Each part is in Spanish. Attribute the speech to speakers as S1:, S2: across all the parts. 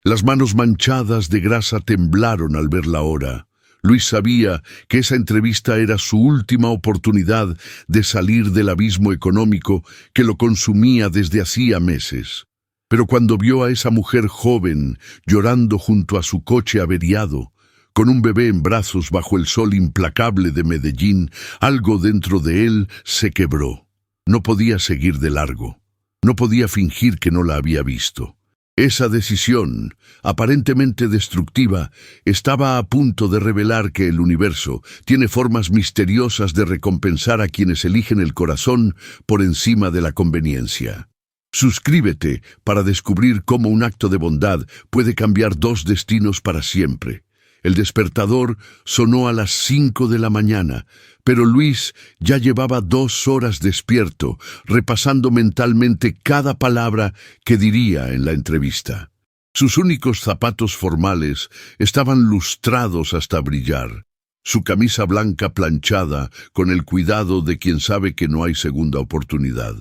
S1: Las manos manchadas de grasa temblaron al ver la hora. Luis sabía que esa entrevista era su última oportunidad de salir del abismo económico que lo consumía desde hacía meses. Pero cuando vio a esa mujer joven llorando junto a su coche averiado, con un bebé en brazos bajo el sol implacable de Medellín, algo dentro de él se quebró. No podía seguir de largo. No podía fingir que no la había visto. Esa decisión, aparentemente destructiva, estaba a punto de revelar que el universo tiene formas misteriosas de recompensar a quienes eligen el corazón por encima de la conveniencia. Suscríbete para descubrir cómo un acto de bondad puede cambiar dos destinos para siempre. El despertador sonó a las 5 de la mañana, pero Luis ya llevaba 2 horas despierto, repasando mentalmente cada palabra que diría en la entrevista. Sus únicos zapatos formales estaban lustrados hasta brillar. Su camisa blanca planchada con el cuidado de quien sabe que no hay segunda oportunidad.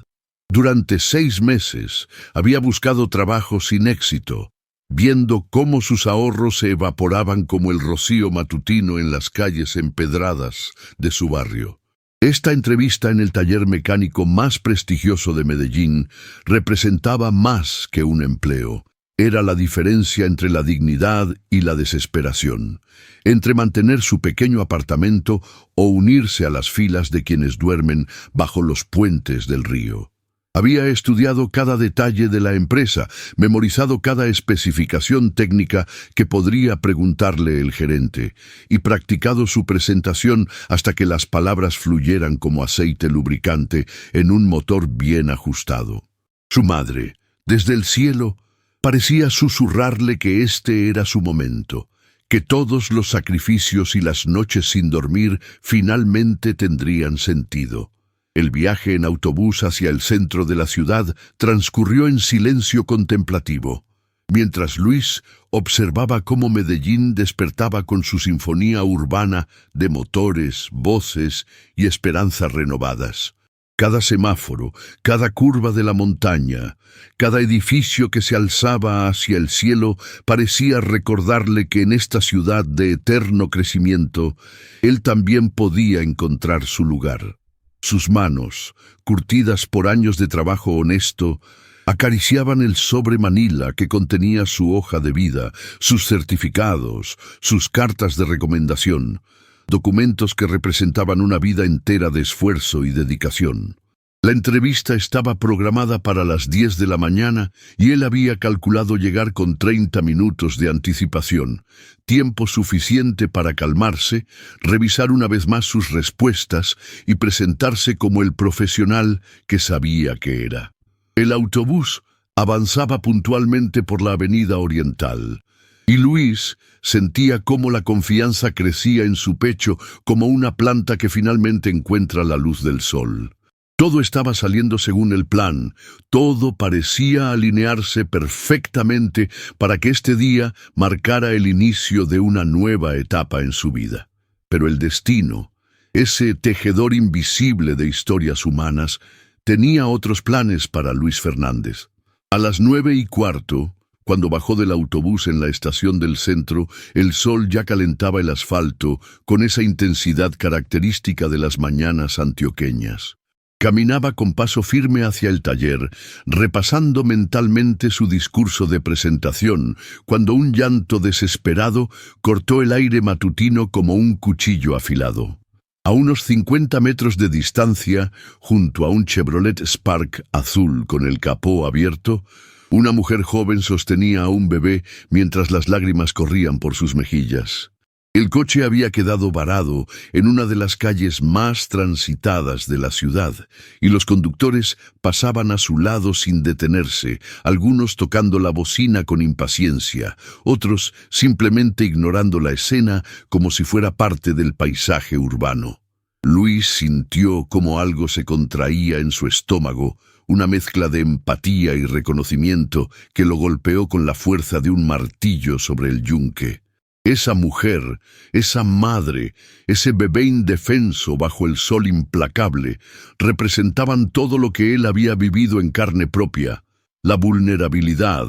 S1: Durante 6 meses había buscado trabajo sin éxito, viendo cómo sus ahorros se evaporaban como el rocío matutino en las calles empedradas de su barrio. Esta entrevista en el taller mecánico más prestigioso de Medellín representaba más que un empleo. Era la diferencia entre la dignidad y la desesperación, entre mantener su pequeño apartamento o unirse a las filas de quienes duermen bajo los puentes del río. Había estudiado cada detalle de la empresa, memorizado cada especificación técnica que podría preguntarle el gerente, y practicado su presentación hasta que las palabras fluyeran como aceite lubricante en un motor bien ajustado. Su madre, desde el cielo, parecía susurrarle que este era su momento, que todos los sacrificios y las noches sin dormir finalmente tendrían sentido. El viaje en autobús hacia el centro de la ciudad transcurrió en silencio contemplativo, mientras Luis observaba cómo Medellín despertaba con su sinfonía urbana de motores, voces y esperanzas renovadas. Cada semáforo, cada curva de la montaña, cada edificio que se alzaba hacia el cielo parecía recordarle que en esta ciudad de eterno crecimiento, él también podía encontrar su lugar. Sus manos, curtidas por años de trabajo honesto, acariciaban el sobre Manila que contenía su hoja de vida, sus certificados, sus cartas de recomendación, documentos que representaban una vida entera de esfuerzo y dedicación. La entrevista estaba programada para las 10 de la mañana y él había calculado llegar con 30 minutos de anticipación, tiempo suficiente para calmarse, revisar una vez más sus respuestas y presentarse como el profesional que sabía que era. El autobús avanzaba puntualmente por la avenida Oriental, y Luis sentía cómo la confianza crecía en su pecho como una planta que finalmente encuentra la luz del sol. Todo estaba saliendo según el plan, todo parecía alinearse perfectamente para que este día marcara el inicio de una nueva etapa en su vida. Pero el destino, ese tejedor invisible de historias humanas, tenía otros planes para Luis Fernández. A las 9:15, cuando bajó del autobús en la estación del centro, el sol ya calentaba el asfalto con esa intensidad característica de las mañanas antioqueñas. Caminaba con paso firme hacia el taller, repasando mentalmente su discurso de presentación, cuando un llanto desesperado cortó el aire matutino como un cuchillo afilado. A unos 50 metros de distancia, junto a un Chevrolet Spark azul con el capó abierto, una mujer joven sostenía a un bebé mientras las lágrimas corrían por sus mejillas. El coche había quedado varado en una de las calles más transitadas de la ciudad, y los conductores pasaban a su lado sin detenerse, algunos tocando la bocina con impaciencia, otros simplemente ignorando la escena como si fuera parte del paisaje urbano. Luis sintió como algo se contraía en su estómago, una mezcla de empatía y reconocimiento que lo golpeó con la fuerza de un martillo sobre el yunque. Esa mujer, esa madre, ese bebé indefenso bajo el sol implacable, representaban todo lo que él había vivido en carne propia: la vulnerabilidad,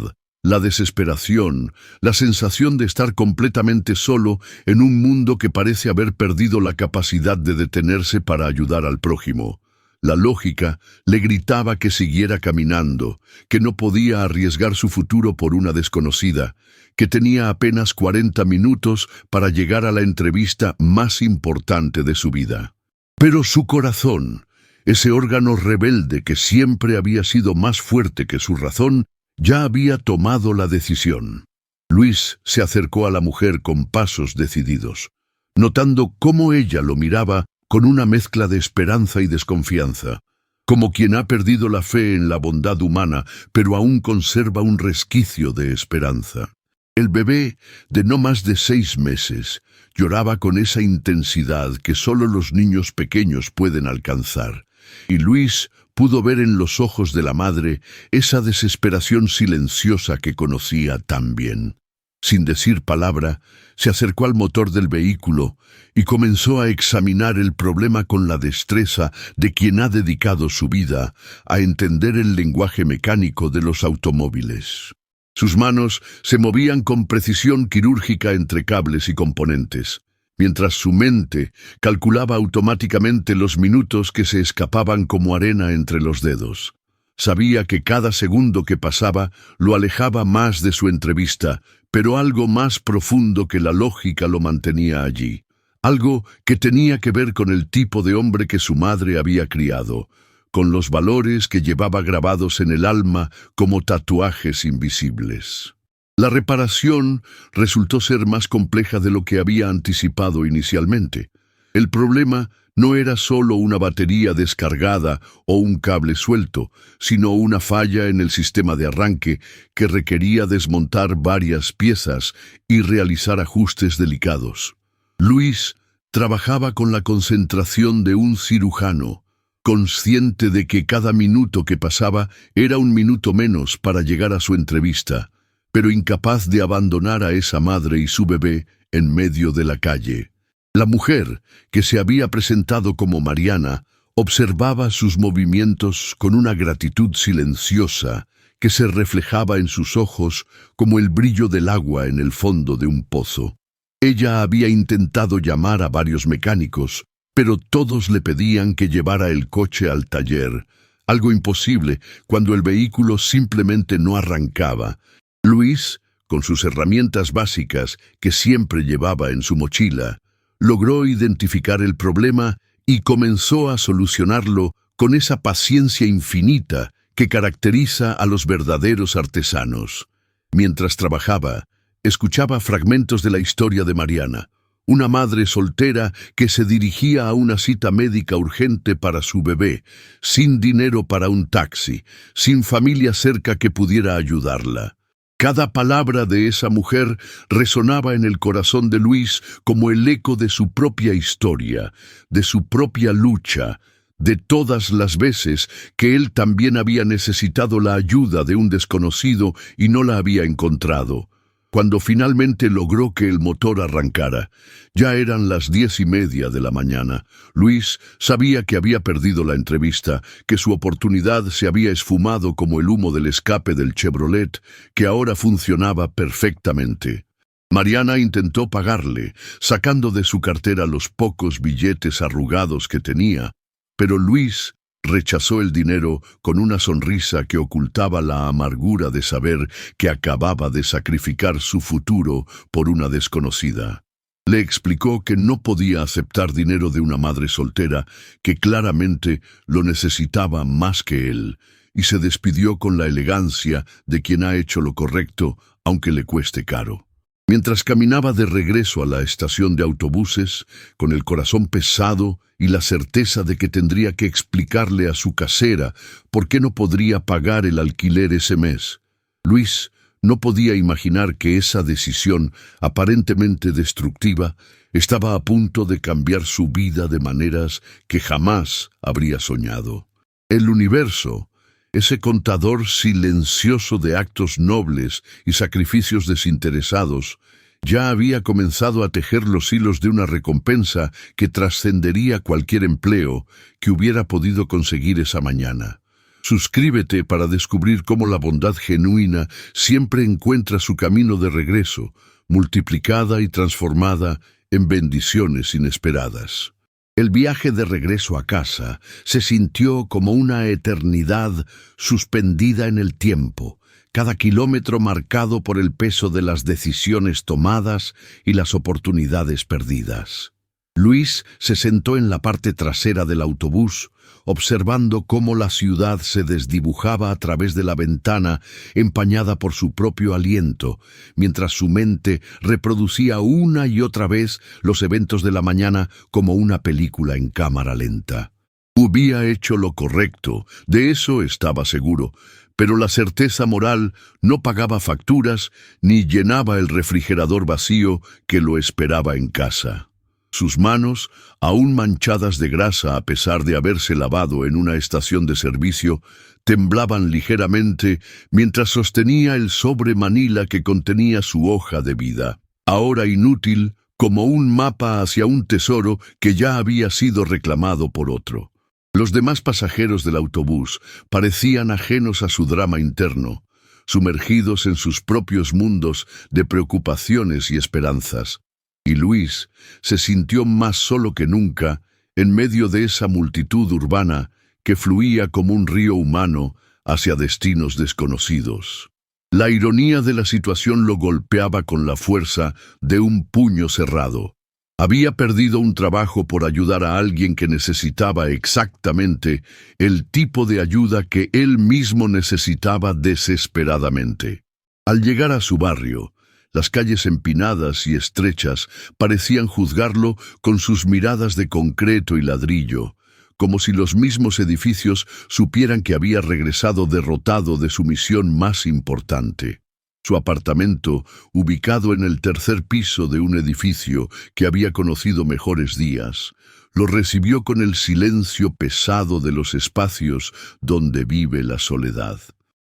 S1: la desesperación, la sensación de estar completamente solo en un mundo que parece haber perdido la capacidad de detenerse para ayudar al prójimo. La lógica le gritaba que siguiera caminando, que no podía arriesgar su futuro por una desconocida, que tenía apenas 40 minutos para llegar a la entrevista más importante de su vida. Pero su corazón, ese órgano rebelde que siempre había sido más fuerte que su razón, ya había tomado la decisión. Luis se acercó a la mujer con pasos decididos, notando cómo ella lo miraba con una mezcla de esperanza y desconfianza, como quien ha perdido la fe en la bondad humana, pero aún conserva un resquicio de esperanza. El bebé, de no más de 6 meses, lloraba con esa intensidad que solo los niños pequeños pueden alcanzar, y Luis pudo ver en los ojos de la madre esa desesperación silenciosa que conocía tan bien. Sin decir palabra, se acercó al motor del vehículo y comenzó a examinar el problema con la destreza de quien ha dedicado su vida a entender el lenguaje mecánico de los automóviles. Sus manos se movían con precisión quirúrgica entre cables y componentes, mientras su mente calculaba automáticamente los minutos que se escapaban como arena entre los dedos. Sabía que cada segundo que pasaba lo alejaba más de su entrevista, pero algo más profundo que la lógica lo mantenía allí. Algo que tenía que ver con el tipo de hombre que su madre había criado, con los valores que llevaba grabados en el alma como tatuajes invisibles. La reparación resultó ser más compleja de lo que había anticipado inicialmente. El problema no era solo una batería descargada o un cable suelto, sino una falla en el sistema de arranque que requería desmontar varias piezas y realizar ajustes delicados. Luis trabajaba con la concentración de un cirujano, consciente de que cada minuto que pasaba era un minuto menos para llegar a su entrevista, pero incapaz de abandonar a esa madre y su bebé en medio de la calle. La mujer, que se había presentado como Mariana, observaba sus movimientos con una gratitud silenciosa que se reflejaba en sus ojos como el brillo del agua en el fondo de un pozo. Ella había intentado llamar a varios mecánicos, pero todos le pedían que llevara el coche al taller, algo imposible cuando el vehículo simplemente no arrancaba. Luis, con sus herramientas básicas que siempre llevaba en su mochila, logró identificar el problema y comenzó a solucionarlo con esa paciencia infinita que caracteriza a los verdaderos artesanos. Mientras trabajaba, escuchaba fragmentos de la historia de Mariana, una madre soltera que se dirigía a una cita médica urgente para su bebé, sin dinero para un taxi, sin familia cerca que pudiera ayudarla. Cada palabra de esa mujer resonaba en el corazón de Luis como el eco de su propia historia, de su propia lucha, de todas las veces que él también había necesitado la ayuda de un desconocido y no la había encontrado. Cuando finalmente logró que el motor arrancara, ya eran las 10:30 de la mañana. Luis sabía que había perdido la entrevista, que su oportunidad se había esfumado como el humo del escape del Chevrolet, que ahora funcionaba perfectamente. Mariana intentó pagarle, sacando de su cartera los pocos billetes arrugados que tenía, pero Luis rechazó el dinero con una sonrisa que ocultaba la amargura de saber que acababa de sacrificar su futuro por una desconocida. Le explicó que no podía aceptar dinero de una madre soltera que claramente lo necesitaba más que él, y se despidió con la elegancia de quien ha hecho lo correcto, aunque le cueste caro. Mientras caminaba de regreso a la estación de autobuses, con el corazón pesado y la certeza de que tendría que explicarle a su casera por qué no podría pagar el alquiler ese mes, Luis no podía imaginar que esa decisión, aparentemente destructiva, estaba a punto de cambiar su vida de maneras que jamás habría soñado. El universo, ese contador silencioso de actos nobles y sacrificios desinteresados, ya había comenzado a tejer los hilos de una recompensa que trascendería cualquier empleo que hubiera podido conseguir esa mañana. Suscríbete para descubrir cómo la bondad genuina siempre encuentra su camino de regreso, multiplicada y transformada en bendiciones inesperadas. El viaje de regreso a casa se sintió como una eternidad suspendida en el tiempo, cada kilómetro marcado por el peso de las decisiones tomadas y las oportunidades perdidas. Luis se sentó en la parte trasera del autobús, observando cómo la ciudad se desdibujaba a través de la ventana, empañada por su propio aliento, mientras su mente reproducía una y otra vez los eventos de la mañana como una película en cámara lenta. Había hecho lo correcto, de eso estaba seguro, pero la certeza moral no pagaba facturas ni llenaba el refrigerador vacío que lo esperaba en casa. Sus manos, aún manchadas de grasa a pesar de haberse lavado en una estación de servicio, temblaban ligeramente mientras sostenía el sobre manila que contenía su hoja de vida, ahora inútil como un mapa hacia un tesoro que ya había sido reclamado por otro. Los demás pasajeros del autobús parecían ajenos a su drama interno, sumergidos en sus propios mundos de preocupaciones y esperanzas. Y Luis se sintió más solo que nunca en medio de esa multitud urbana que fluía como un río humano hacia destinos desconocidos. La ironía de la situación lo golpeaba con la fuerza de un puño cerrado. Había perdido un trabajo por ayudar a alguien que necesitaba exactamente el tipo de ayuda que él mismo necesitaba desesperadamente. Al llegar a su barrio, las calles empinadas y estrechas parecían juzgarlo con sus miradas de concreto y ladrillo, como si los mismos edificios supieran que había regresado derrotado de su misión más importante. Su apartamento, ubicado en el tercer piso de un edificio que había conocido mejores días, lo recibió con el silencio pesado de los espacios donde vive la soledad.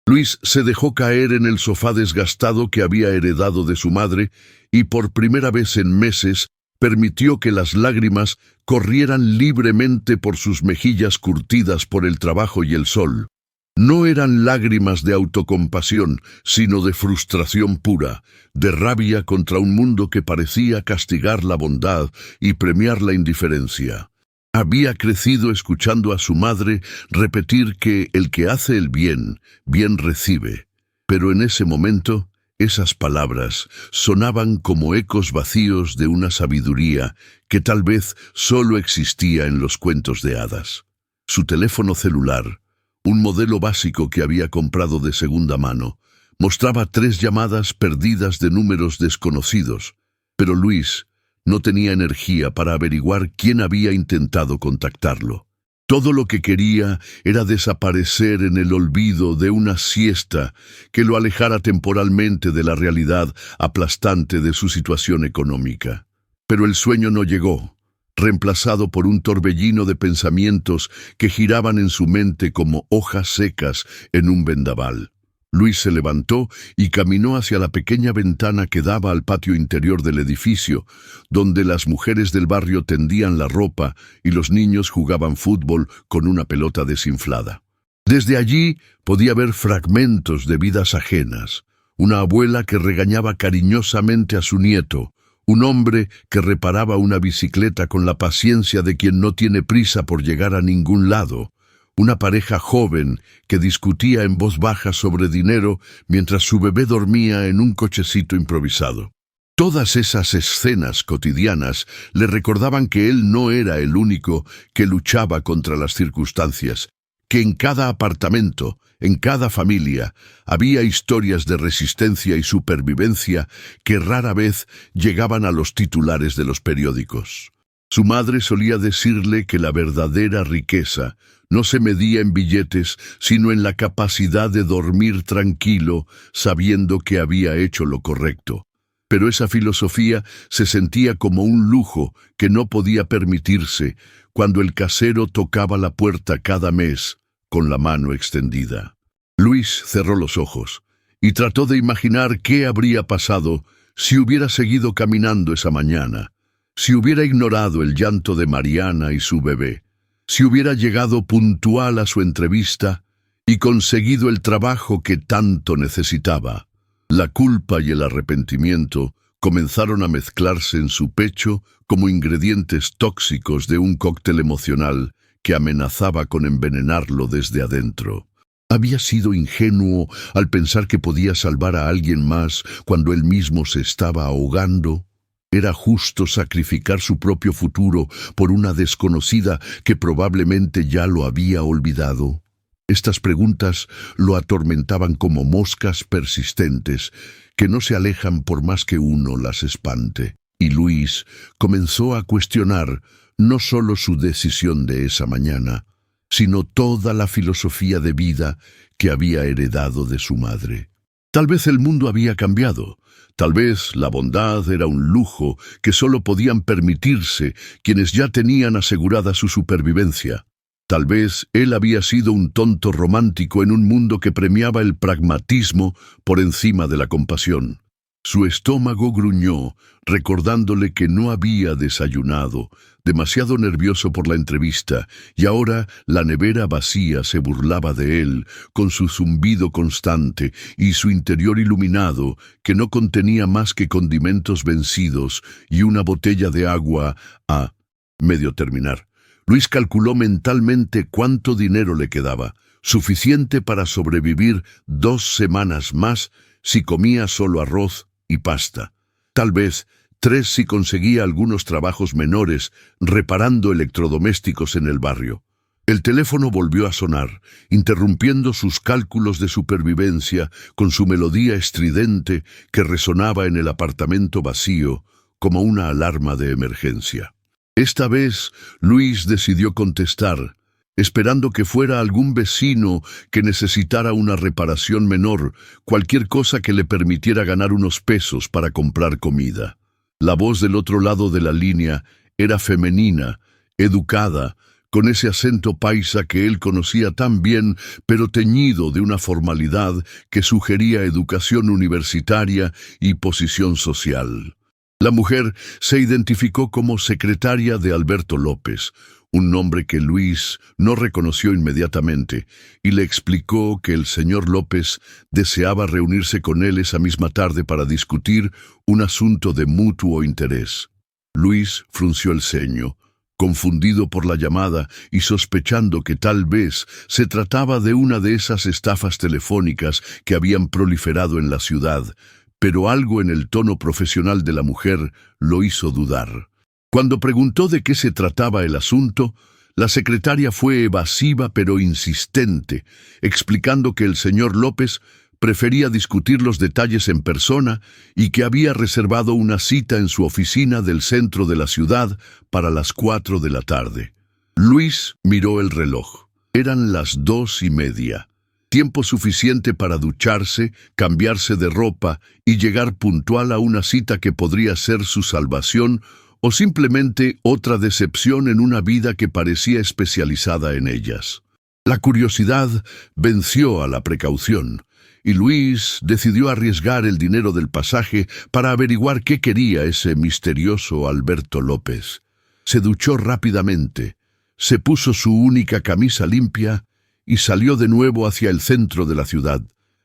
S1: Luis se dejó caer en el sofá desgastado que había heredado de su madre y por primera vez en meses permitió que las lágrimas corrieran libremente por sus mejillas curtidas por el trabajo y el sol. No eran lágrimas de autocompasión, sino de frustración pura, de rabia contra un mundo que parecía castigar la bondad y premiar la indiferencia. Había crecido escuchando a su madre repetir que el que hace el bien, bien recibe. Pero en ese momento, esas palabras sonaban como ecos vacíos de una sabiduría que tal vez solo existía en los cuentos de hadas. Su teléfono celular, un modelo básico que había comprado de segunda mano, mostraba 3 llamadas perdidas de números desconocidos, pero Luis no tenía energía para averiguar quién había intentado contactarlo. Todo lo que quería era desaparecer en el olvido de una siesta que lo alejara temporalmente de la realidad aplastante de su situación económica. Pero el sueño no llegó, reemplazado por un torbellino de pensamientos que giraban en su mente como hojas secas en un vendaval. Luis se levantó y caminó hacia la pequeña ventana que daba al patio interior del edificio, donde las mujeres del barrio tendían la ropa y los niños jugaban fútbol con una pelota desinflada. Desde allí podía ver fragmentos de vidas ajenas, una abuela que regañaba cariñosamente a su nieto, un hombre que reparaba una bicicleta con la paciencia de quien no tiene prisa por llegar a ningún lado, una pareja joven que discutía en voz baja sobre dinero mientras su bebé dormía en un cochecito improvisado. Todas esas escenas cotidianas le recordaban que él no era el único que luchaba contra las circunstancias, que en cada apartamento, en cada familia, había historias de resistencia y supervivencia que rara vez llegaban a los titulares de los periódicos. Su madre solía decirle que la verdadera riqueza no se medía en billetes, sino en la capacidad de dormir tranquilo, sabiendo que había hecho lo correcto. Pero esa filosofía se sentía como un lujo que no podía permitirse cuando el casero tocaba la puerta cada mes con la mano extendida. Luis cerró los ojos y trató de imaginar qué habría pasado si hubiera seguido caminando esa mañana, si hubiera ignorado el llanto de Mariana y su bebé, si hubiera llegado puntual a su entrevista y conseguido el trabajo que tanto necesitaba. La culpa y el arrepentimiento comenzaron a mezclarse en su pecho como ingredientes tóxicos de un cóctel emocional que amenazaba con envenenarlo desde adentro. Había sido ingenuo al pensar que podía salvar a alguien más cuando él mismo se estaba ahogando. ¿Era justo sacrificar su propio futuro por una desconocida que probablemente ya lo había olvidado? Estas preguntas lo atormentaban como moscas persistentes que no se alejan por más que uno las espante. Y Luis comenzó a cuestionar no solo su decisión de esa mañana, sino toda la filosofía de vida que había heredado de su madre. Tal vez el mundo había cambiado. Tal vez la bondad era un lujo que solo podían permitirse quienes ya tenían asegurada su supervivencia. Tal vez él había sido un tonto romántico en un mundo que premiaba el pragmatismo por encima de la compasión. Su estómago gruñó, recordándole que no había desayunado, demasiado nervioso por la entrevista, y ahora la nevera vacía se burlaba de él, con su zumbido constante y su interior iluminado, que no contenía más que condimentos vencidos y una botella de agua a medio terminar. Luis calculó mentalmente cuánto dinero le quedaba, suficiente para sobrevivir 2 semanas más si comía solo arroz y pasta. Tal vez 3 si conseguía algunos trabajos menores reparando electrodomésticos en el barrio. El teléfono volvió a sonar, interrumpiendo sus cálculos de supervivencia con su melodía estridente que resonaba en el apartamento vacío como una alarma de emergencia. Esta vez Luis decidió contestar, esperando que fuera algún vecino que necesitara una reparación menor, cualquier cosa que le permitiera ganar unos pesos para comprar comida. La voz del otro lado de la línea era femenina, educada, con ese acento paisa que él conocía tan bien, pero teñido de una formalidad que sugería educación universitaria y posición social. La mujer se identificó como secretaria de Alberto López, un nombre que Luis no reconoció inmediatamente, y le explicó que el señor López deseaba reunirse con él esa misma tarde para discutir un asunto de mutuo interés. Luis frunció el ceño, confundido por la llamada y sospechando que tal vez se trataba de una de esas estafas telefónicas que habían proliferado en la ciudad, pero algo en el tono profesional de la mujer lo hizo dudar. Cuando preguntó de qué se trataba el asunto, la secretaria fue evasiva pero insistente, explicando que el señor López prefería discutir los detalles en persona y que había reservado una cita en su oficina del centro de la ciudad para las 4 de la tarde. Luis miró el reloj. Eran las 2:30. Tiempo suficiente para ducharse, cambiarse de ropa y llegar puntual a una cita que podría ser su salvación o simplemente otra decepción en una vida que parecía especializada en ellas. La curiosidad venció a la precaución, y Luis decidió arriesgar el dinero del pasaje para averiguar qué quería ese misterioso Alberto López. Se duchó rápidamente, se puso su única camisa limpia y salió de nuevo hacia el centro de la ciudad,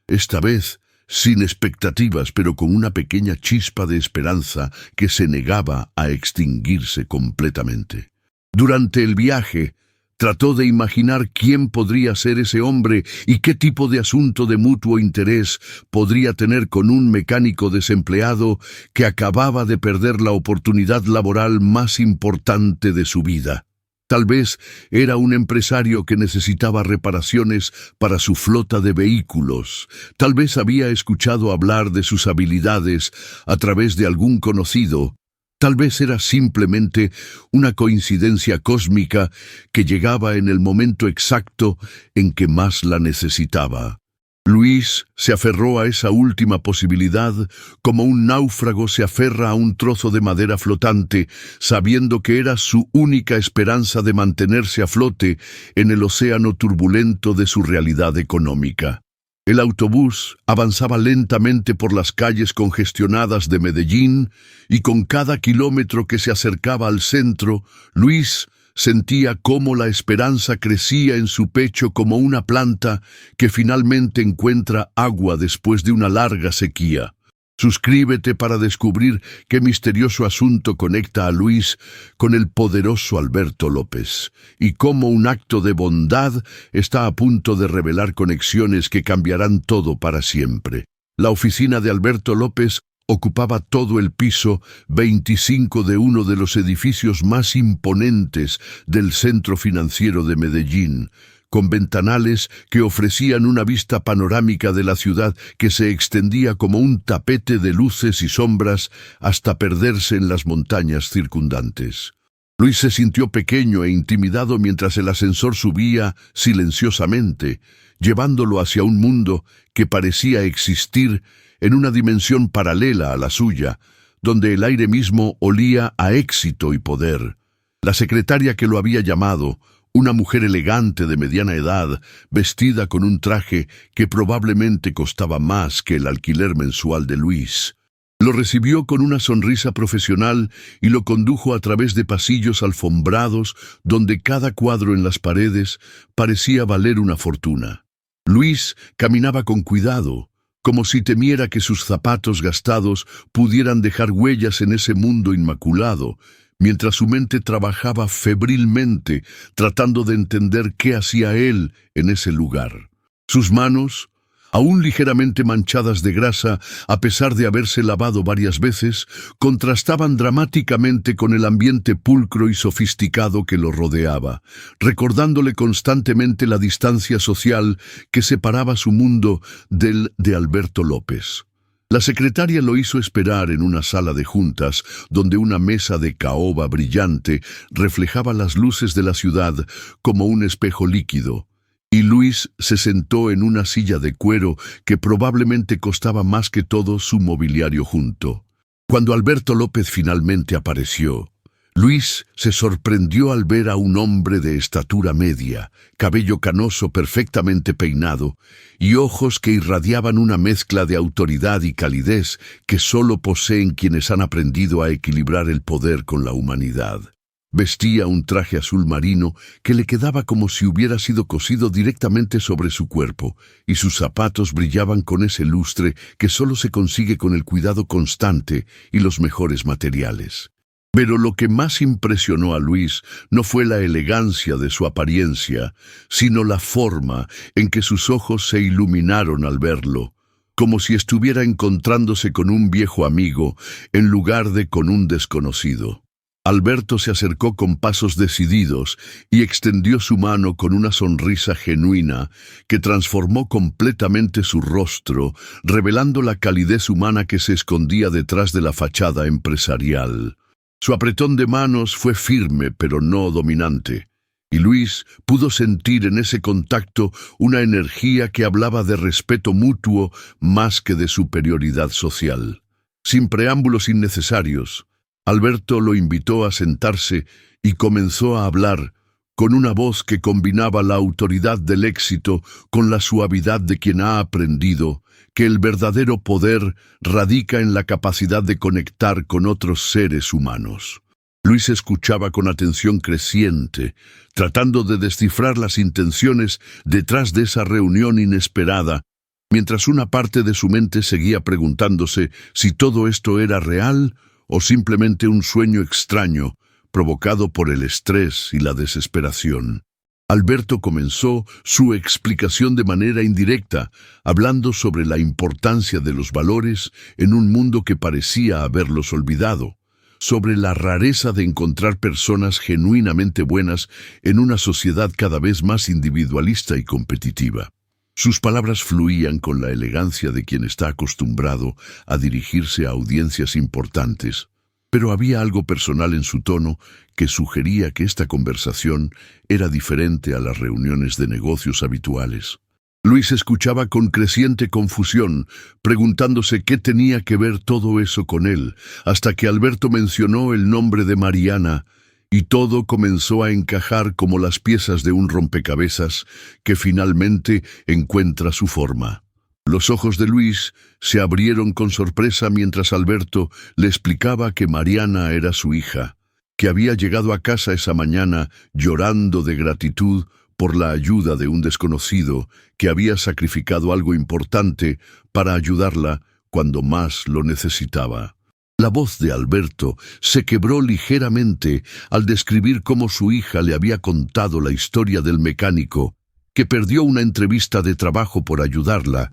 S1: esta vez sin expectativas, pero con una pequeña chispa de esperanza que se negaba a extinguirse completamente. Durante el viaje, trató de imaginar quién podría ser ese hombre y qué tipo de asunto de mutuo interés podría tener con un mecánico desempleado que acababa de perder la oportunidad laboral más importante de su vida. Tal vez era un empresario que necesitaba reparaciones para su flota de vehículos. Tal vez había escuchado hablar de sus habilidades a través de algún conocido. Tal vez era simplemente una coincidencia cósmica que llegaba en el momento exacto en que más la necesitaba. Luis se aferró a esa última posibilidad como un náufrago se aferra a un trozo de madera flotante, sabiendo que era su única esperanza de mantenerse a flote en el océano turbulento de su realidad económica. El autobús avanzaba lentamente por las calles congestionadas de Medellín y con cada kilómetro que se acercaba al centro, Luis Sentía cómo la esperanza crecía en su pecho como una planta que finalmente encuentra agua después de una larga sequía. Suscríbete para descubrir qué misterioso asunto conecta a Luis con el poderoso Alberto López y cómo un acto de bondad está a punto de revelar conexiones que cambiarán todo para siempre. La oficina de Alberto López ocupaba todo el piso 25 de uno de los edificios más imponentes del centro financiero de Medellín, con ventanales que ofrecían una vista panorámica de la ciudad que se extendía como un tapete de luces y sombras hasta perderse en las montañas circundantes. Luis se sintió pequeño e intimidado mientras el ascensor subía silenciosamente, llevándolo hacia un mundo que parecía existir en una dimensión paralela a la suya, donde el aire mismo olía a éxito y poder. La secretaria que lo había llamado, una mujer elegante de mediana edad, vestida con un traje que probablemente costaba más que el alquiler mensual de Luis, lo recibió con una sonrisa profesional y lo condujo a través de pasillos alfombrados donde cada cuadro en las paredes parecía valer una fortuna. Luis caminaba con cuidado, como si temiera que sus zapatos gastados pudieran dejar huellas en ese mundo inmaculado, mientras su mente trabajaba febrilmente, tratando de entender qué hacía él en ese lugar. Sus manos, aún ligeramente manchadas de grasa, a pesar de haberse lavado varias veces, contrastaban dramáticamente con el ambiente pulcro y sofisticado que lo rodeaba, recordándole constantemente la distancia social que separaba su mundo del de Alberto López. La secretaria lo hizo esperar en una sala de juntas, donde una mesa de caoba brillante reflejaba las luces de la ciudad como un espejo líquido, y Luis se sentó en una silla de cuero que probablemente costaba más que todo su mobiliario junto. Cuando Alberto López finalmente apareció, Luis se sorprendió al ver a un hombre de estatura media, cabello canoso perfectamente peinado y ojos que irradiaban una mezcla de autoridad y calidez que solo poseen quienes han aprendido a equilibrar el poder con la humanidad. Vestía un traje azul marino que le quedaba como si hubiera sido cosido directamente sobre su cuerpo, y sus zapatos brillaban con ese lustre que solo se consigue con el cuidado constante y los mejores materiales. Pero lo que más impresionó a Luis no fue la elegancia de su apariencia, sino la forma en que sus ojos se iluminaron al verlo, como si estuviera encontrándose con un viejo amigo en lugar de con un desconocido. Alberto se acercó con pasos decididos y extendió su mano con una sonrisa genuina que transformó completamente su rostro, revelando la calidez humana que se escondía detrás de la fachada empresarial. Su apretón de manos fue firme pero no dominante, y Luis pudo sentir en ese contacto una energía que hablaba de respeto mutuo más que de superioridad social. Sin preámbulos innecesarios, Alberto lo invitó a sentarse y comenzó a hablar, con una voz que combinaba la autoridad del éxito con la suavidad de quien ha aprendido que el verdadero poder radica en la capacidad de conectar con otros seres humanos. Luis escuchaba con atención creciente, tratando de descifrar las intenciones detrás de esa reunión inesperada, mientras una parte de su mente seguía preguntándose si todo esto era real o simplemente un sueño extraño provocado por el estrés y la desesperación. Alberto comenzó su explicación de manera indirecta, hablando sobre la importancia de los valores en un mundo que parecía haberlos olvidado, sobre la rareza de encontrar personas genuinamente buenas en una sociedad cada vez más individualista y competitiva. Sus palabras fluían con la elegancia de quien está acostumbrado a dirigirse a audiencias importantes, pero había algo personal en su tono que sugería que esta conversación era diferente a las reuniones de negocios habituales. Luis escuchaba con creciente confusión, preguntándose qué tenía que ver todo eso con él, hasta que Alberto mencionó el nombre de Mariana, y todo comenzó a encajar como las piezas de un rompecabezas que finalmente encuentra su forma. Los ojos de Luis se abrieron con sorpresa mientras Alberto le explicaba que Mariana era su hija, que había llegado a casa esa mañana llorando de gratitud por la ayuda de un desconocido que había sacrificado algo importante para ayudarla cuando más lo necesitaba. La voz de Alberto se quebró ligeramente al describir cómo su hija le había contado la historia del mecánico, que perdió una entrevista de trabajo por ayudarla,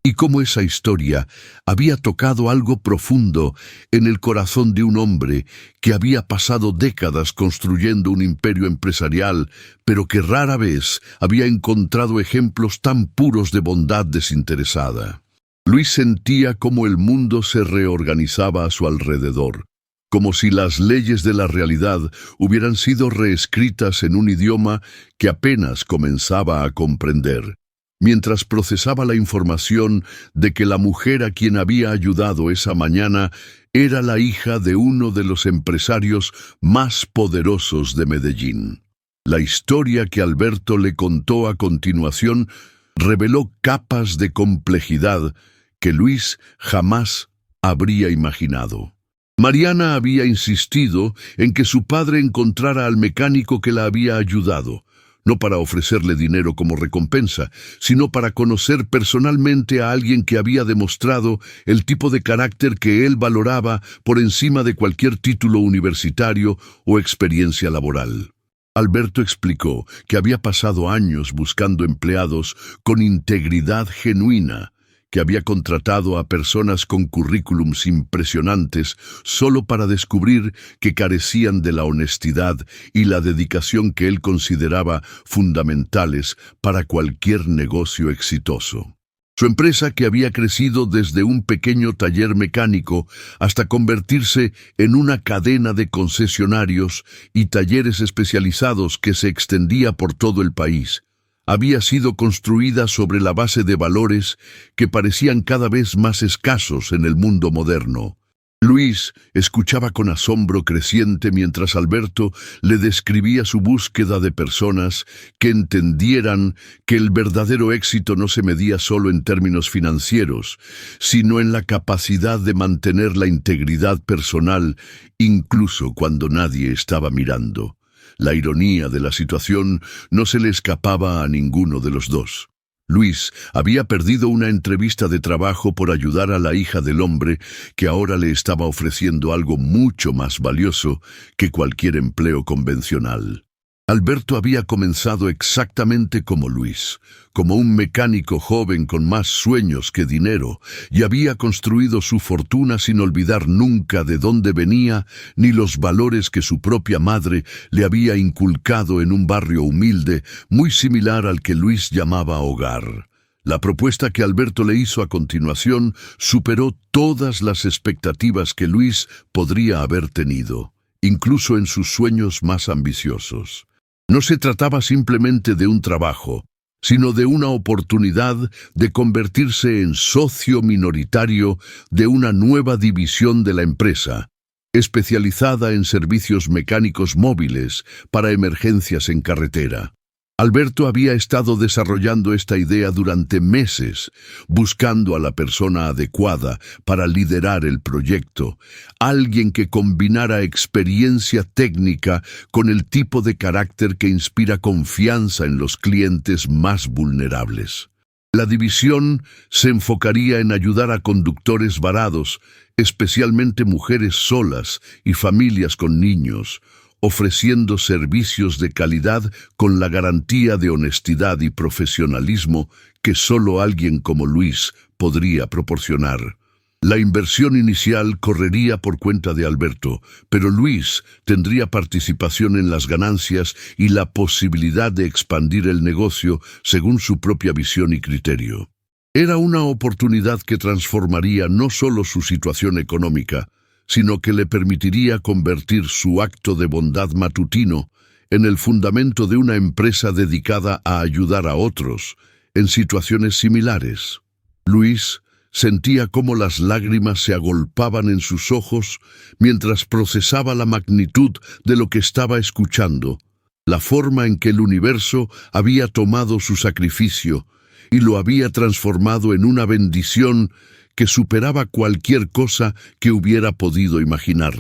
S1: y cómo esa historia había tocado algo profundo en el corazón de un hombre que había pasado décadas construyendo un imperio empresarial, pero que rara vez había encontrado ejemplos tan puros de bondad desinteresada. Luis sentía cómo el mundo se reorganizaba a su alrededor, como si las leyes de la realidad hubieran sido reescritas en un idioma que apenas comenzaba a comprender. Mientras procesaba la información de que la mujer a quien había ayudado esa mañana era la hija de uno de los empresarios más poderosos de Medellín. La historia que Alberto le contó a continuación reveló capas de complejidad que Luis jamás habría imaginado. Mariana había insistido en que su padre encontrara al mecánico que la había ayudado, no para ofrecerle dinero como recompensa, sino para conocer personalmente a alguien que había demostrado el tipo de carácter que él valoraba por encima de cualquier título universitario o experiencia laboral. Alberto explicó que había pasado años buscando empleados con integridad genuina, que había contratado a personas con currículums impresionantes solo para descubrir que carecían de la honestidad y la dedicación que él consideraba fundamentales para cualquier negocio exitoso. Su empresa, que había crecido desde un pequeño taller mecánico hasta convertirse en una cadena de concesionarios y talleres especializados que se extendía por todo el país, había sido construida sobre la base de valores que parecían cada vez más escasos en el mundo moderno. Luis escuchaba con asombro creciente mientras Alberto le describía su búsqueda de personas que entendieran que el verdadero éxito no se medía solo en términos financieros, sino en la capacidad de mantener la integridad personal incluso cuando nadie estaba mirando. La ironía de la situación no se le escapaba a ninguno de los dos. Luis había perdido una entrevista de trabajo por ayudar a la hija del hombre que ahora le estaba ofreciendo algo mucho más valioso que cualquier empleo convencional. Alberto había comenzado exactamente como Luis, como un mecánico joven con más sueños que dinero, y había construido su fortuna sin olvidar nunca de dónde venía ni los valores que su propia madre le había inculcado en un barrio humilde, muy similar al que Luis llamaba hogar. La propuesta que Alberto le hizo a continuación superó todas las expectativas que Luis podría haber tenido, incluso en sus sueños más ambiciosos. No se trataba simplemente de un trabajo, sino de una oportunidad de convertirse en socio minoritario de una nueva división de la empresa, especializada en servicios mecánicos móviles para emergencias en carretera. Alberto había estado desarrollando esta idea durante meses, buscando a la persona adecuada para liderar el proyecto, alguien que combinara experiencia técnica con el tipo de carácter que inspira confianza en los clientes más vulnerables. La división se enfocaría en ayudar a conductores varados, especialmente mujeres solas y familias con niños, ofreciendo servicios de calidad con la garantía de honestidad y profesionalismo que solo alguien como Luis podría proporcionar. La inversión inicial correría por cuenta de Alberto, pero Luis tendría participación en las ganancias y la posibilidad de expandir el negocio según su propia visión y criterio. Era una oportunidad que transformaría no solo su situación económica, sino que le permitiría convertir su acto de bondad matutino en el fundamento de una empresa dedicada a ayudar a otros en situaciones similares. Luis sentía cómo las lágrimas se agolpaban en sus ojos mientras procesaba la magnitud de lo que estaba escuchando, la forma en que el universo había tomado su sacrificio y lo había transformado en una bendición que superaba cualquier cosa que hubiera podido imaginar.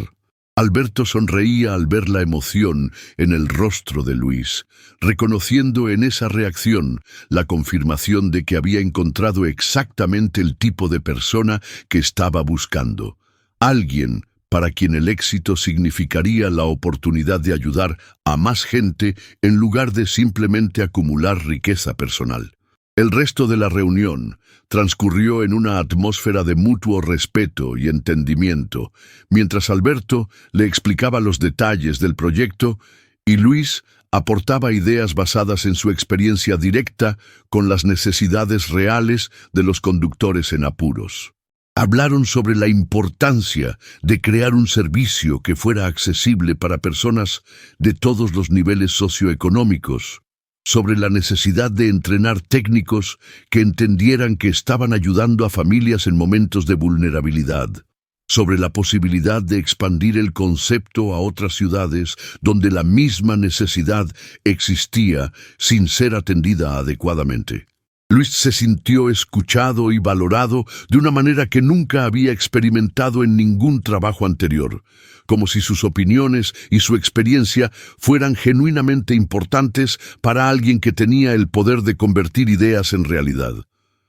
S1: Alberto sonreía al ver la emoción en el rostro de Luis, reconociendo en esa reacción la confirmación de que había encontrado exactamente el tipo de persona que estaba buscando. Alguien para quien el éxito significaría la oportunidad de ayudar a más gente en lugar de simplemente acumular riqueza personal. El resto de la reunión transcurrió en una atmósfera de mutuo respeto y entendimiento, mientras Alberto le explicaba los detalles del proyecto y Luis aportaba ideas basadas en su experiencia directa con las necesidades reales de los conductores en apuros. Hablaron sobre la importancia de crear un servicio que fuera accesible para personas de todos los niveles socioeconómicos, sobre la necesidad de entrenar técnicos que entendieran que estaban ayudando a familias en momentos de vulnerabilidad, sobre la posibilidad de expandir el concepto a otras ciudades donde la misma necesidad existía sin ser atendida adecuadamente. Luis se sintió escuchado y valorado de una manera que nunca había experimentado en ningún trabajo anterior, como si sus opiniones y su experiencia fueran genuinamente importantes para alguien que tenía el poder de convertir ideas en realidad.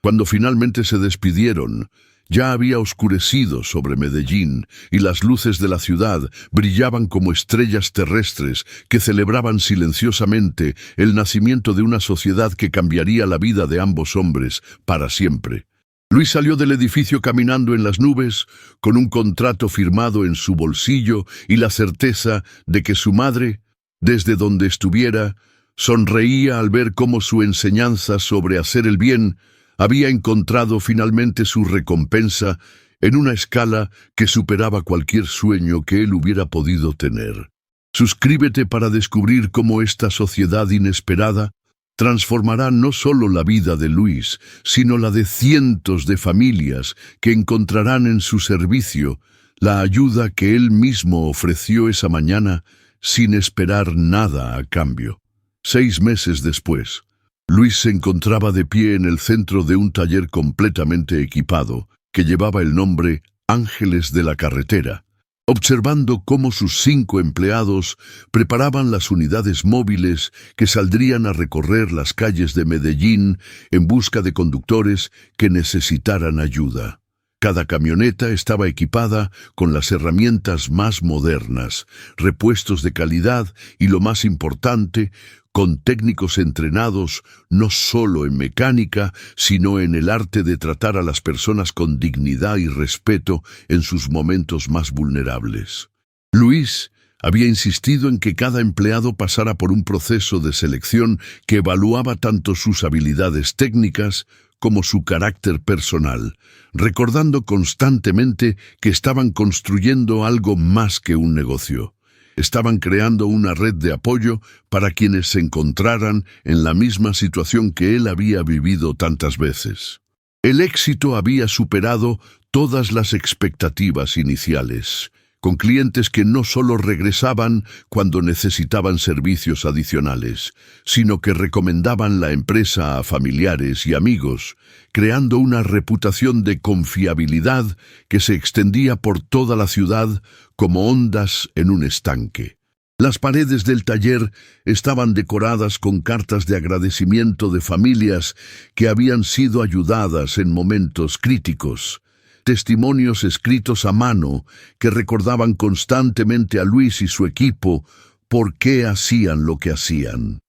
S1: Cuando finalmente se despidieron, ya había oscurecido sobre Medellín y las luces de la ciudad brillaban como estrellas terrestres que celebraban silenciosamente el nacimiento de una sociedad que cambiaría la vida de ambos hombres para siempre. Luis salió del edificio caminando en las nubes, con un contrato firmado en su bolsillo y la certeza de que su madre, desde donde estuviera, sonreía al ver cómo su enseñanza sobre hacer el bien había encontrado finalmente su recompensa en una escala que superaba cualquier sueño que él hubiera podido tener. Suscríbete para descubrir cómo esta sociedad inesperada transformará no solo la vida de Luis, sino la de cientos de familias que encontrarán en su servicio la ayuda que él mismo ofreció esa mañana sin esperar nada a cambio. 6 meses después, Luis se encontraba de pie en el centro de un taller completamente equipado, que llevaba el nombre Ángeles de la Carretera, observando cómo sus 5 empleados preparaban las unidades móviles que saldrían a recorrer las calles de Medellín en busca de conductores que necesitaran ayuda. Cada camioneta estaba equipada con las herramientas más modernas, repuestos de calidad y, lo más importante, con técnicos entrenados no solo en mecánica, sino en el arte de tratar a las personas con dignidad y respeto en sus momentos más vulnerables. Luis había insistido en que cada empleado pasara por un proceso de selección que evaluaba tanto sus habilidades técnicas como su carácter personal, recordando constantemente que estaban construyendo algo más que un negocio. Estaban creando una red de apoyo para quienes se encontraran en la misma situación que él había vivido tantas veces. El éxito había superado todas las expectativas iniciales, con clientes que no solo regresaban cuando necesitaban servicios adicionales, sino que recomendaban la empresa a familiares y amigos, creando una reputación de confiabilidad que se extendía por toda la ciudad como ondas en un estanque. Las paredes del taller estaban decoradas con cartas de agradecimiento de familias que habían sido ayudadas en momentos críticos, testimonios escritos a mano que recordaban constantemente a Luis y su equipo por qué hacían lo que hacían.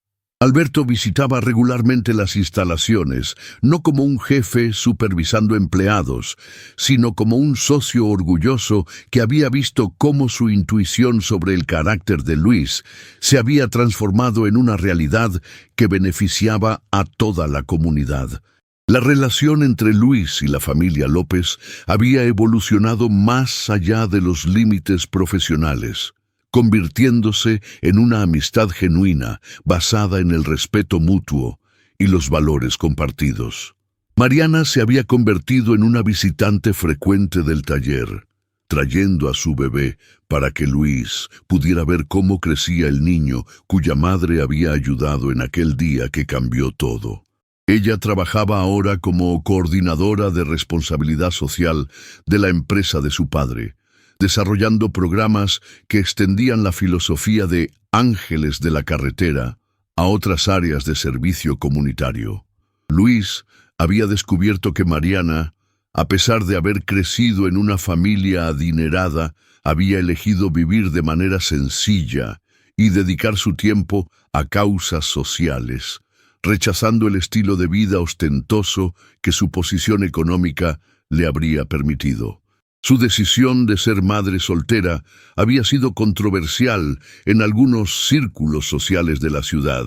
S1: Alberto visitaba regularmente las instalaciones, no como un jefe supervisando empleados, sino como un socio orgulloso que había visto cómo su intuición sobre el carácter de Luis se había transformado en una realidad que beneficiaba a toda la comunidad. La relación entre Luis y la familia López había evolucionado más allá de los límites profesionales, convirtiéndose en una amistad genuina basada en el respeto mutuo y los valores compartidos. Mariana se había convertido en una visitante frecuente del taller, trayendo a su bebé para que Luis pudiera ver cómo crecía el niño cuya madre había ayudado en aquel día que cambió todo. Ella trabajaba ahora como coordinadora de responsabilidad social de la empresa de su padre, desarrollando programas que extendían la filosofía de ángeles de la carretera a otras áreas de servicio comunitario. Luis había descubierto que Mariana, a pesar de haber crecido en una familia adinerada, había elegido vivir de manera sencilla y dedicar su tiempo a causas sociales, rechazando el estilo de vida ostentoso que su posición económica le habría permitido. Su decisión de ser madre soltera había sido controversial en algunos círculos sociales de la ciudad,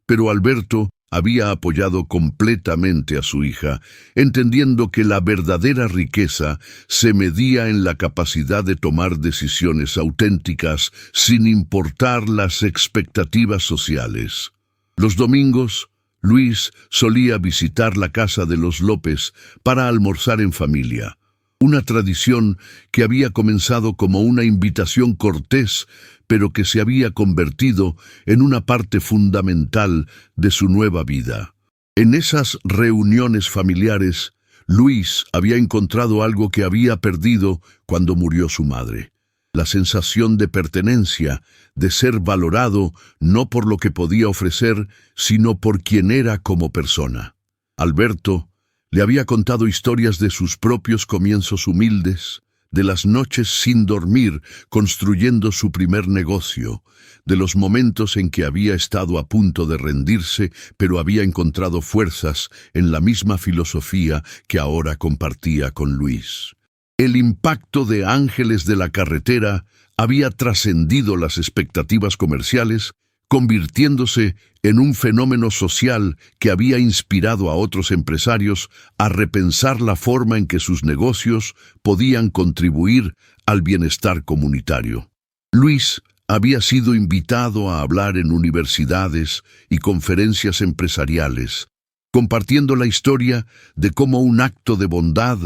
S1: pero Alberto había apoyado completamente a su hija, entendiendo que la verdadera riqueza se medía en la capacidad de tomar decisiones auténticas sin importar las expectativas sociales. Los domingos, Luis solía visitar la casa de los López para almorzar en familia, una tradición que había comenzado como una invitación cortés, pero que se había convertido en una parte fundamental de su nueva vida. En esas reuniones familiares, Luis había encontrado algo que había perdido cuando murió su madre: la sensación de pertenencia, de ser valorado no por lo que podía ofrecer, sino por quien era como persona. Alberto le había contado historias de sus propios comienzos humildes, de las noches sin dormir construyendo su primer negocio, de los momentos en que había estado a punto de rendirse, pero había encontrado fuerzas en la misma filosofía que ahora compartía con Luis. El impacto de Ángeles de la Carretera había trascendido las expectativas comerciales, convirtiéndose en un fenómeno social que había inspirado a otros empresarios a repensar la forma en que sus negocios podían contribuir al bienestar comunitario. Luis había sido invitado a hablar en universidades y conferencias empresariales, compartiendo la historia de cómo un acto de bondad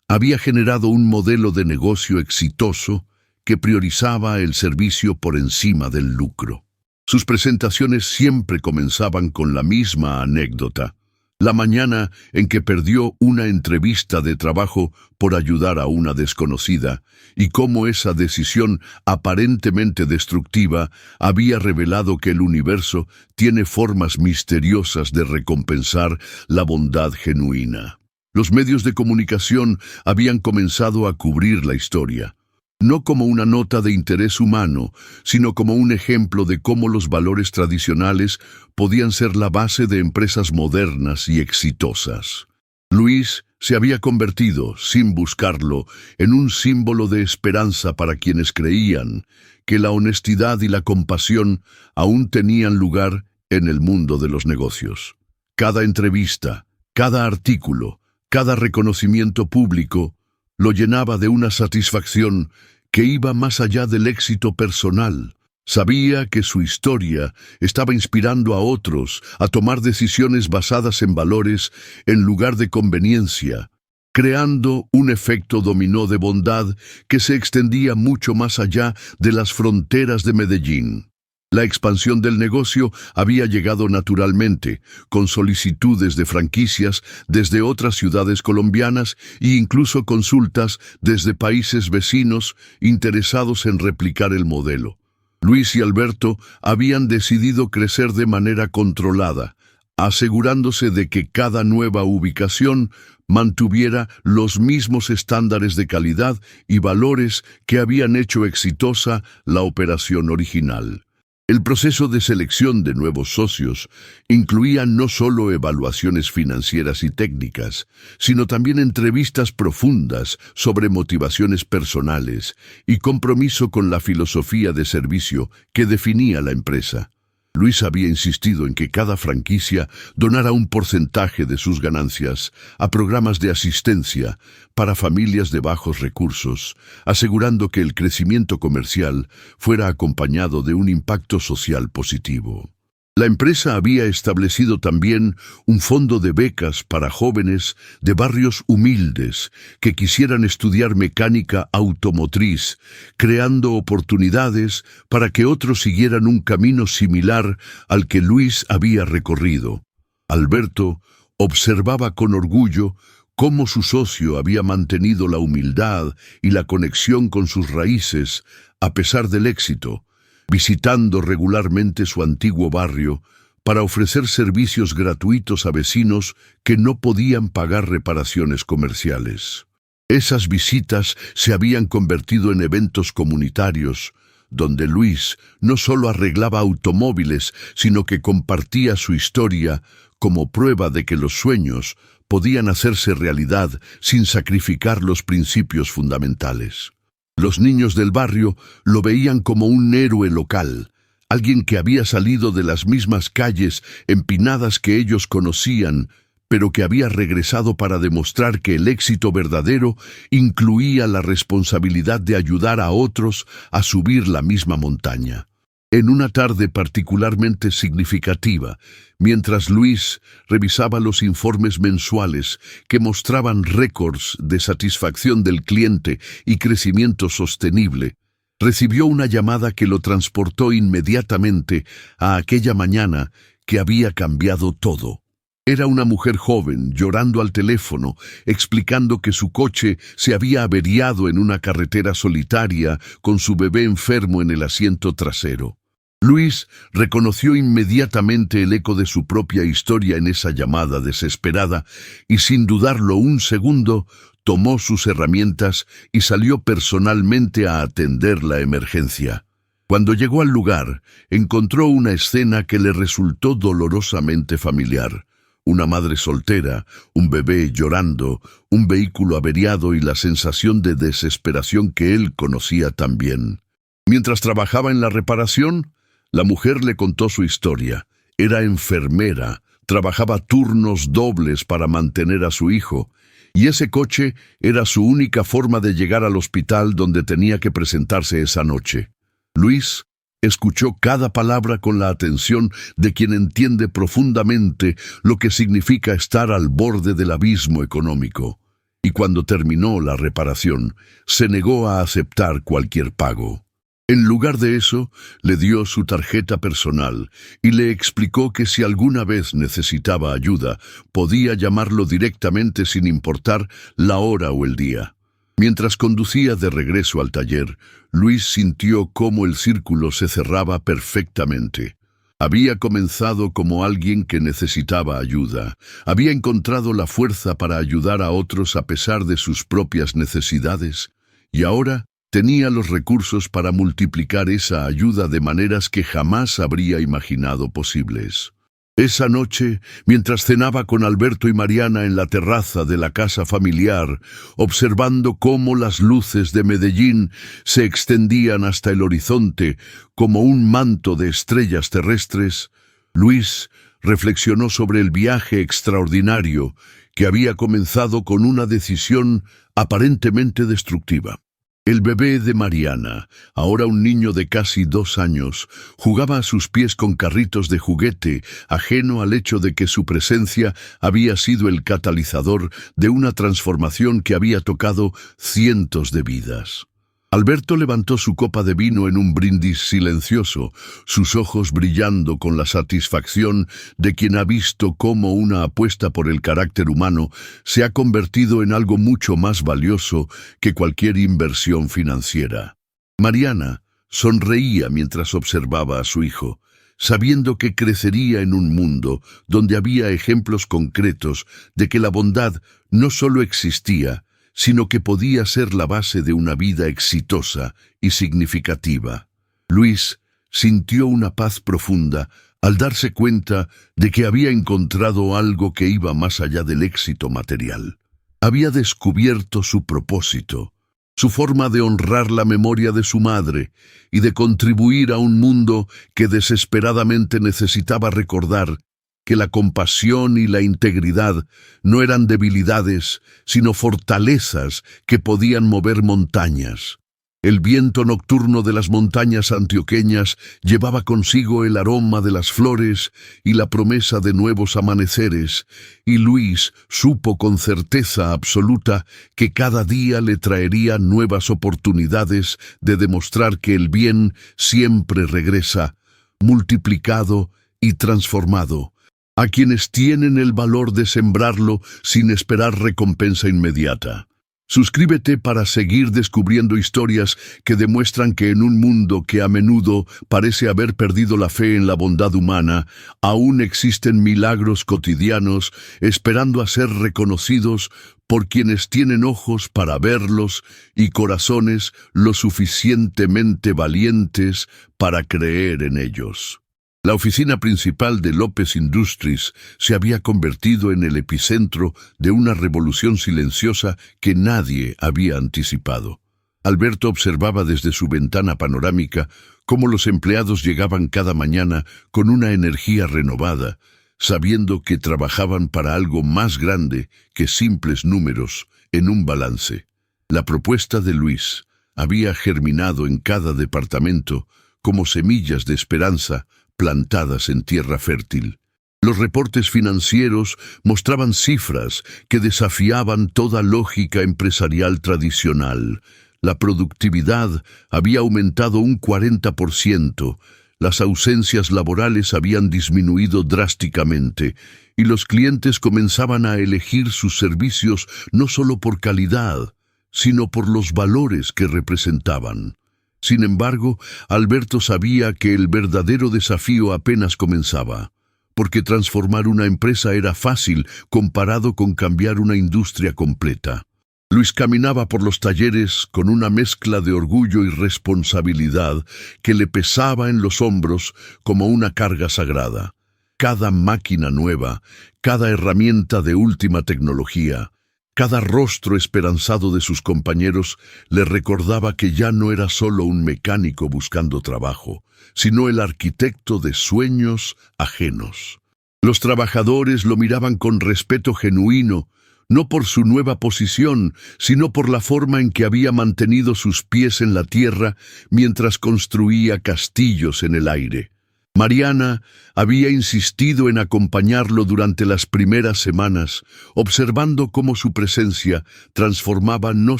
S1: había generado un modelo de negocio exitoso que priorizaba el servicio por encima del lucro. Sus presentaciones siempre comenzaban con la misma anécdota: la mañana en que perdió una entrevista de trabajo por ayudar a una desconocida, y cómo esa decisión aparentemente destructiva había revelado que el universo tiene formas misteriosas de recompensar la bondad genuina. Los medios de comunicación habían comenzado a cubrir la historia, no como una nota de interés humano, sino como un ejemplo de cómo los valores tradicionales podían ser la base de empresas modernas y exitosas. Luis se había convertido, sin buscarlo, en un símbolo de esperanza para quienes creían que la honestidad y la compasión aún tenían lugar en el mundo de los negocios. Cada entrevista, cada artículo, cada reconocimiento público lo llenaba de una satisfacción que iba más allá del éxito personal. Sabía que su historia estaba inspirando a otros a tomar decisiones basadas en valores en lugar de conveniencia, creando un efecto dominó de bondad que se extendía mucho más allá de las fronteras de Medellín. La expansión del negocio había llegado naturalmente, con solicitudes de franquicias desde otras ciudades colombianas e incluso consultas desde países vecinos interesados en replicar el modelo. Luis y Alberto habían decidido crecer de manera controlada, asegurándose de que cada nueva ubicación mantuviera los mismos estándares de calidad y valores que habían hecho exitosa la operación original. El proceso de selección de nuevos socios incluía no solo evaluaciones financieras y técnicas, sino también entrevistas profundas sobre motivaciones personales y compromiso con la filosofía de servicio que definía la empresa. Luis había insistido en que cada franquicia donara un porcentaje de sus ganancias a programas de asistencia para familias de bajos recursos, asegurando que el crecimiento comercial fuera acompañado de un impacto social positivo. La empresa había establecido también un fondo de becas para jóvenes de barrios humildes que quisieran estudiar mecánica automotriz, creando oportunidades para que otros siguieran un camino similar al que Luis había recorrido. Alberto observaba con orgullo cómo su socio había mantenido la humildad y la conexión con sus raíces a pesar del éxito, visitando regularmente su antiguo barrio para ofrecer servicios gratuitos a vecinos que no podían pagar reparaciones comerciales. Esas visitas se habían convertido en eventos comunitarios, donde Luis no solo arreglaba automóviles, sino que compartía su historia como prueba de que los sueños podían hacerse realidad sin sacrificar los principios fundamentales. Los niños del barrio lo veían como un héroe local, alguien que había salido de las mismas calles empinadas que ellos conocían, pero que había regresado para demostrar que el éxito verdadero incluía la responsabilidad de ayudar a otros a subir la misma montaña. En una tarde particularmente significativa, mientras Luis revisaba los informes mensuales que mostraban récords de satisfacción del cliente y crecimiento sostenible, recibió una llamada que lo transportó inmediatamente a aquella mañana que había cambiado todo. Era una mujer joven llorando al teléfono, explicando que su coche se había averiado en una carretera solitaria con su bebé enfermo en el asiento trasero. Luis reconoció inmediatamente el eco de su propia historia en esa llamada desesperada y, sin dudarlo un segundo, tomó sus herramientas y salió personalmente a atender la emergencia. Cuando llegó al lugar, encontró una escena que le resultó dolorosamente familiar. Una madre soltera, un bebé llorando, un vehículo averiado y la sensación de desesperación que él conocía tan bien. Mientras trabajaba en la reparación, la mujer le contó su historia. Era enfermera, trabajaba turnos dobles para mantener a su hijo, y ese coche era su única forma de llegar al hospital donde tenía que presentarse esa noche. Luis escuchó cada palabra con la atención de quien entiende profundamente lo que significa estar al borde del abismo económico. Y cuando terminó la reparación, se negó a aceptar cualquier pago. En lugar de eso, le dio su tarjeta personal y le explicó que si alguna vez necesitaba ayuda, podía llamarlo directamente sin importar la hora o el día. Mientras conducía de regreso al taller, Luis sintió cómo el círculo se cerraba perfectamente. Había comenzado como alguien que necesitaba ayuda. Había encontrado la fuerza para ayudar a otros a pesar de sus propias necesidades. Y ahora tenía los recursos para multiplicar esa ayuda de maneras que jamás habría imaginado posibles. Esa noche, mientras cenaba con Alberto y Mariana en la terraza de la casa familiar, observando cómo las luces de Medellín se extendían hasta el horizonte como un manto de estrellas terrestres, Luis reflexionó sobre el viaje extraordinario que había comenzado con una decisión aparentemente destructiva. El bebé de Mariana, ahora un niño de casi 2 años, jugaba a sus pies con carritos de juguete, ajeno al hecho de que su presencia había sido el catalizador de una transformación que había tocado cientos de vidas. Alberto levantó su copa de vino en un brindis silencioso, sus ojos brillando con la satisfacción de quien ha visto cómo una apuesta por el carácter humano se ha convertido en algo mucho más valioso que cualquier inversión financiera. Mariana sonreía mientras observaba a su hijo, sabiendo que crecería en un mundo donde había ejemplos concretos de que la bondad no solo existía, sino que podía ser la base de una vida exitosa y significativa. Luis sintió una paz profunda al darse cuenta de que había encontrado algo que iba más allá del éxito material. Había descubierto su propósito, su forma de honrar la memoria de su madre y de contribuir a un mundo que desesperadamente necesitaba recordar que la compasión y la integridad no eran debilidades, sino fortalezas que podían mover montañas. El viento nocturno de las montañas antioqueñas llevaba consigo el aroma de las flores y la promesa de nuevos amaneceres, y Luis supo con certeza absoluta que cada día le traería nuevas oportunidades de demostrar que el bien siempre regresa, multiplicado y transformado, a quienes tienen el valor de sembrarlo sin esperar recompensa inmediata. Suscríbete para seguir descubriendo historias que demuestran que en un mundo que a menudo parece haber perdido la fe en la bondad humana, aún existen milagros cotidianos esperando a ser reconocidos por quienes tienen ojos para verlos y corazones lo suficientemente valientes para creer en ellos. La oficina principal de López Industries se había convertido en el epicentro de una revolución silenciosa que nadie había anticipado. Alberto observaba desde su ventana panorámica cómo los empleados llegaban cada mañana con una energía renovada, sabiendo que trabajaban para algo más grande que simples números en un balance. La propuesta de Luis había germinado en cada departamento como semillas de esperanza plantadas en tierra fértil. Los reportes financieros mostraban cifras que desafiaban toda lógica empresarial tradicional. La productividad había aumentado un 40%, las ausencias laborales habían disminuido drásticamente y los clientes comenzaban a elegir sus servicios no solo por calidad, sino por los valores que representaban. Sin embargo, Alberto sabía que el verdadero desafío apenas comenzaba, porque transformar una empresa era fácil comparado con cambiar una industria completa. Luis caminaba por los talleres con una mezcla de orgullo y responsabilidad que le pesaba en los hombros como una carga sagrada. Cada máquina nueva, cada herramienta de última tecnología, cada rostro esperanzado de sus compañeros le recordaba que ya no era solo un mecánico buscando trabajo, sino el arquitecto de sueños ajenos. Los trabajadores lo miraban con respeto genuino, no por su nueva posición, sino por la forma en que había mantenido sus pies en la tierra mientras construía castillos en el aire. Mariana había insistido en acompañarlo durante las primeras semanas, observando cómo su presencia transformaba no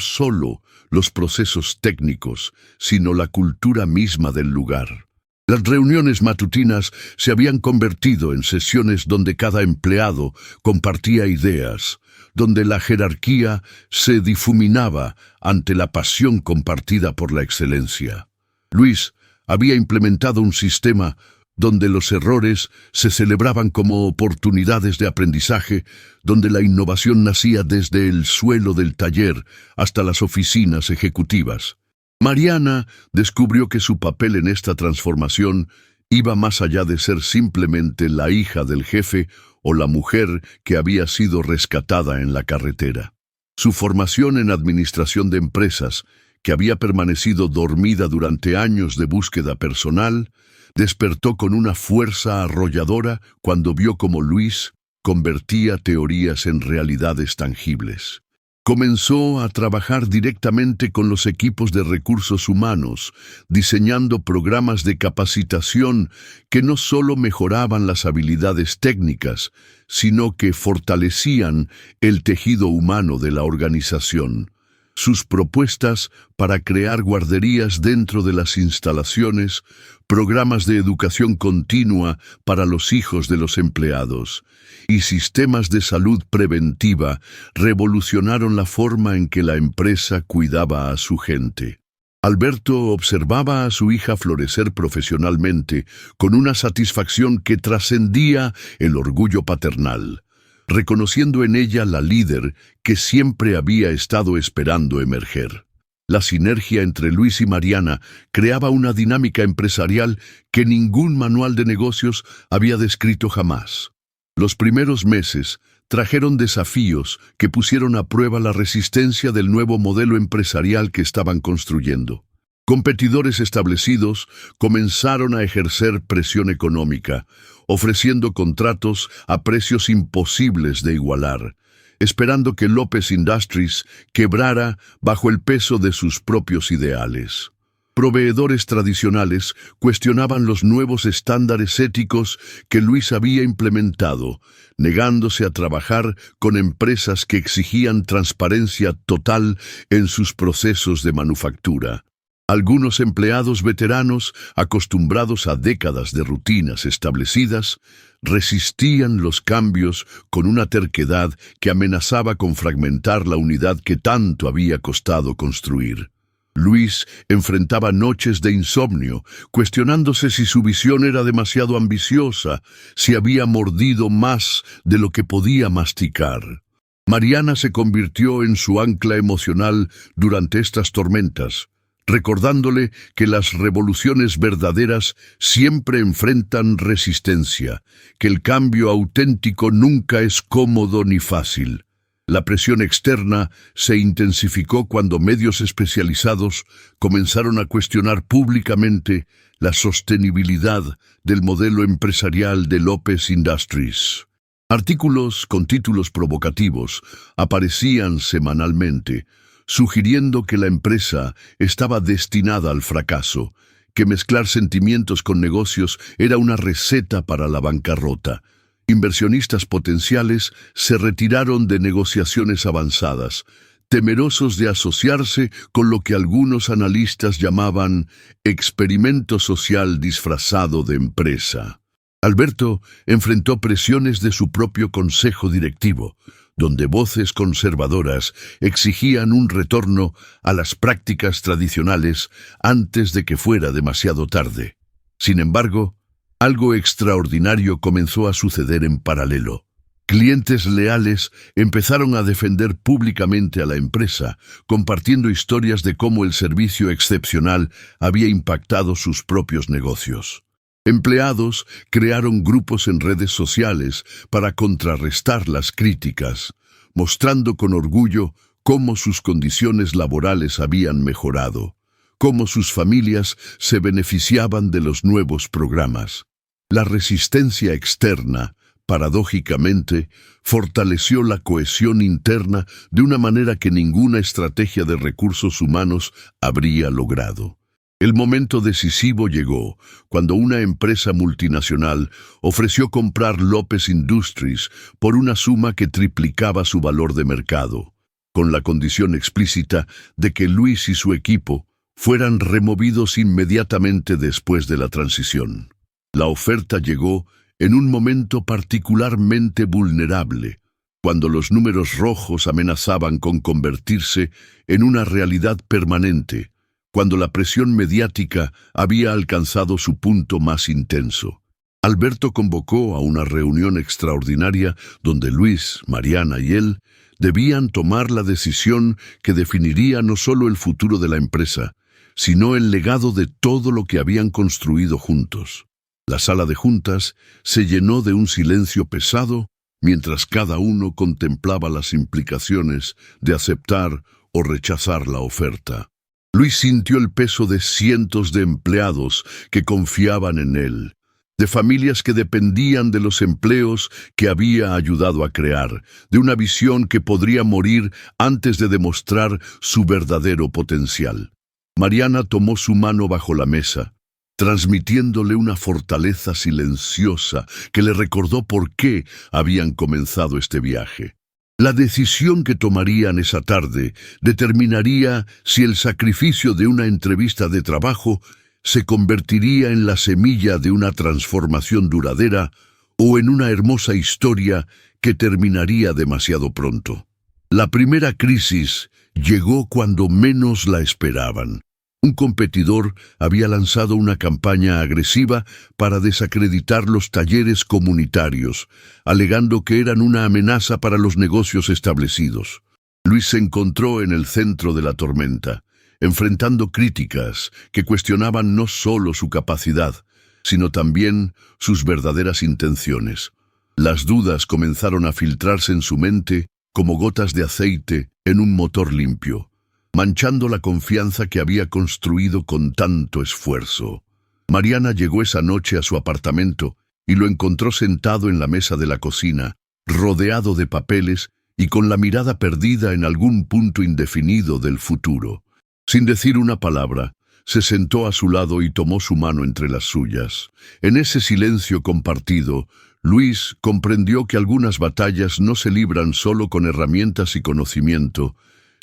S1: solo los procesos técnicos, sino la cultura misma del lugar. Las reuniones matutinas se habían convertido en sesiones donde cada empleado compartía ideas, donde la jerarquía se difuminaba ante la pasión compartida por la excelencia. Luis había implementado un sistema donde los errores se celebraban como oportunidades de aprendizaje, donde la innovación nacía desde el suelo del taller hasta las oficinas ejecutivas. Mariana descubrió que su papel en esta transformación iba más allá de ser simplemente la hija del jefe o la mujer que había sido rescatada en la carretera. Su formación en administración de empresas, que había permanecido dormida durante años de búsqueda personal, despertó con una fuerza arrolladora cuando vio cómo Luis convertía teorías en realidades tangibles. Comenzó a trabajar directamente con los equipos de recursos humanos, diseñando programas de capacitación que no solo mejoraban las habilidades técnicas, sino que fortalecían el tejido humano de la organización. Sus propuestas para crear guarderías dentro de las instalaciones, programas de educación continua para los hijos de los empleados y sistemas de salud preventiva revolucionaron la forma en que la empresa cuidaba a su gente. Alberto observaba a su hija florecer profesionalmente con una satisfacción que trascendía el orgullo paternal, reconociendo en ella la líder que siempre había estado esperando emerger. La sinergia entre Luis y Mariana creaba una dinámica empresarial que ningún manual de negocios había descrito jamás. Los primeros meses trajeron desafíos que pusieron a prueba la resistencia del nuevo modelo empresarial que estaban construyendo. Competidores establecidos comenzaron a ejercer presión económica, ofreciendo contratos a precios imposibles de igualar, esperando que López Industries quebrara bajo el peso de sus propios ideales. Proveedores tradicionales cuestionaban los nuevos estándares éticos que Luis había implementado, negándose a trabajar con empresas que exigían transparencia total en sus procesos de manufactura. Algunos empleados veteranos, acostumbrados a décadas de rutinas establecidas, resistían los cambios con una terquedad que amenazaba con fragmentar la unidad que tanto había costado construir. Luis enfrentaba noches de insomnio, cuestionándose si su visión era demasiado ambiciosa, si había mordido más de lo que podía masticar. Mariana se convirtió en su ancla emocional durante estas tormentas, recordándole que las revoluciones verdaderas siempre enfrentan resistencia, que el cambio auténtico nunca es cómodo ni fácil. La presión externa se intensificó cuando medios especializados comenzaron a cuestionar públicamente la sostenibilidad del modelo empresarial de López Industries. Artículos con títulos provocativos aparecían semanalmente, sugiriendo que la empresa estaba destinada al fracaso, que mezclar sentimientos con negocios era una receta para la bancarrota. Inversionistas potenciales se retiraron de negociaciones avanzadas, temerosos de asociarse con lo que algunos analistas llamaban experimento social disfrazado de empresa. Alberto enfrentó presiones de su propio consejo directivo, donde voces conservadoras exigían un retorno a las prácticas tradicionales antes de que fuera demasiado tarde. Sin embargo, algo extraordinario comenzó a suceder en paralelo. Clientes leales empezaron a defender públicamente a la empresa, compartiendo historias de cómo el servicio excepcional había impactado sus propios negocios. Empleados crearon grupos en redes sociales para contrarrestar las críticas, mostrando con orgullo cómo sus condiciones laborales habían mejorado, cómo sus familias se beneficiaban de los nuevos programas. La resistencia externa, paradójicamente, fortaleció la cohesión interna de una manera que ninguna estrategia de recursos humanos habría logrado. El momento decisivo llegó cuando una empresa multinacional ofreció comprar López Industries por una suma que triplicaba su valor de mercado, con la condición explícita de que Luis y su equipo fueran removidos inmediatamente después de la transición. La oferta llegó en un momento particularmente vulnerable, cuando los números rojos amenazaban con convertirse en una realidad permanente, cuando la presión mediática había alcanzado su punto más intenso. Alberto convocó a una reunión extraordinaria donde Luis, Mariana y él debían tomar la decisión que definiría no solo el futuro de la empresa, sino el legado de todo lo que habían construido juntos. La sala de juntas se llenó de un silencio pesado mientras cada uno contemplaba las implicaciones de aceptar o rechazar la oferta. Luis sintió el peso de cientos de empleados que confiaban en él, de familias que dependían de los empleos que había ayudado a crear, de una visión que podría morir antes de demostrar su verdadero potencial. Mariana tomó su mano bajo la mesa, transmitiéndole una fortaleza silenciosa que le recordó por qué habían comenzado este viaje. La decisión que tomarían esa tarde determinaría si el sacrificio de una entrevista de trabajo se convertiría en la semilla de una transformación duradera o en una hermosa historia que terminaría demasiado pronto. La primera crisis llegó cuando menos la esperaban. Un competidor había lanzado una campaña agresiva para desacreditar los talleres comunitarios, alegando que eran una amenaza para los negocios establecidos. Luis se encontró en el centro de la tormenta, enfrentando críticas que cuestionaban no solo su capacidad, sino también sus verdaderas intenciones. Las dudas comenzaron a filtrarse en su mente como gotas de aceite en un motor limpio, manchando la confianza que había construido con tanto esfuerzo. Mariana llegó esa noche a su apartamento y lo encontró sentado en la mesa de la cocina, rodeado de papeles y con la mirada perdida en algún punto indefinido del futuro. Sin decir una palabra, se sentó a su lado y tomó su mano entre las suyas. En ese silencio compartido, Luis comprendió que algunas batallas no se libran solo con herramientas y conocimiento,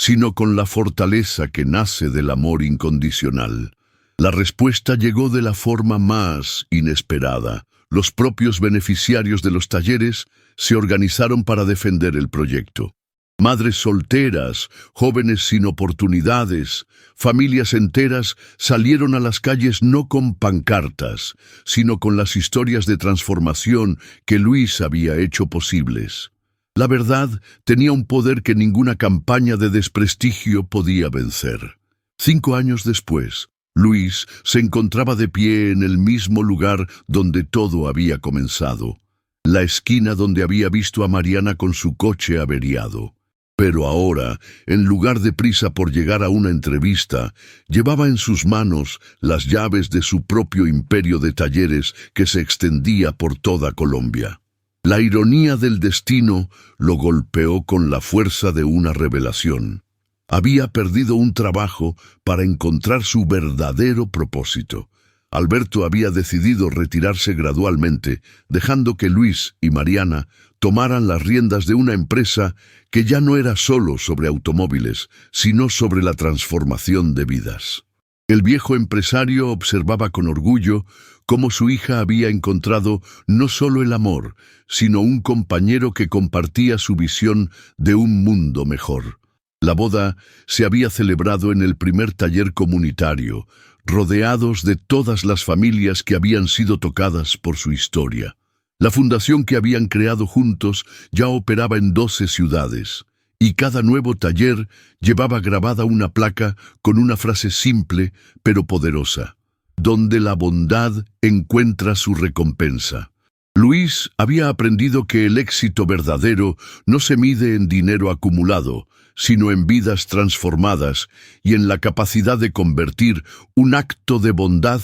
S1: sino con la fortaleza que nace del amor incondicional. La respuesta llegó de la forma más inesperada. Los propios beneficiarios de los talleres se organizaron para defender el proyecto. Madres solteras, jóvenes sin oportunidades, familias enteras salieron a las calles no con pancartas, sino con las historias de transformación que Luis había hecho posibles. La verdad tenía un poder que ninguna campaña de desprestigio podía vencer. 5 años después, Luis se encontraba de pie en el mismo lugar donde todo había comenzado, la esquina donde había visto a Mariana con su coche averiado. Pero ahora, en lugar de prisa por llegar a una entrevista, llevaba en sus manos las llaves de su propio imperio de talleres que se extendía por toda Colombia. La ironía del destino lo golpeó con la fuerza de una revelación. Había perdido un trabajo para encontrar su verdadero propósito. Alberto había decidido retirarse gradualmente, dejando que Luis y Mariana tomaran las riendas de una empresa que ya no era solo sobre automóviles, sino sobre la transformación de vidas. El viejo empresario observaba con orgullo cómo su hija había encontrado no solo el amor, sino un compañero que compartía su visión de un mundo mejor. La boda se había celebrado en el primer taller comunitario, rodeados de todas las familias que habían sido tocadas por su historia. La fundación que habían creado juntos ya operaba en 12 ciudades, y cada nuevo taller llevaba grabada una placa con una frase simple pero poderosa: donde la bondad encuentra su recompensa. Luis había aprendido que el éxito verdadero no se mide en dinero acumulado, sino en vidas transformadas y en la capacidad de convertir un acto de bondad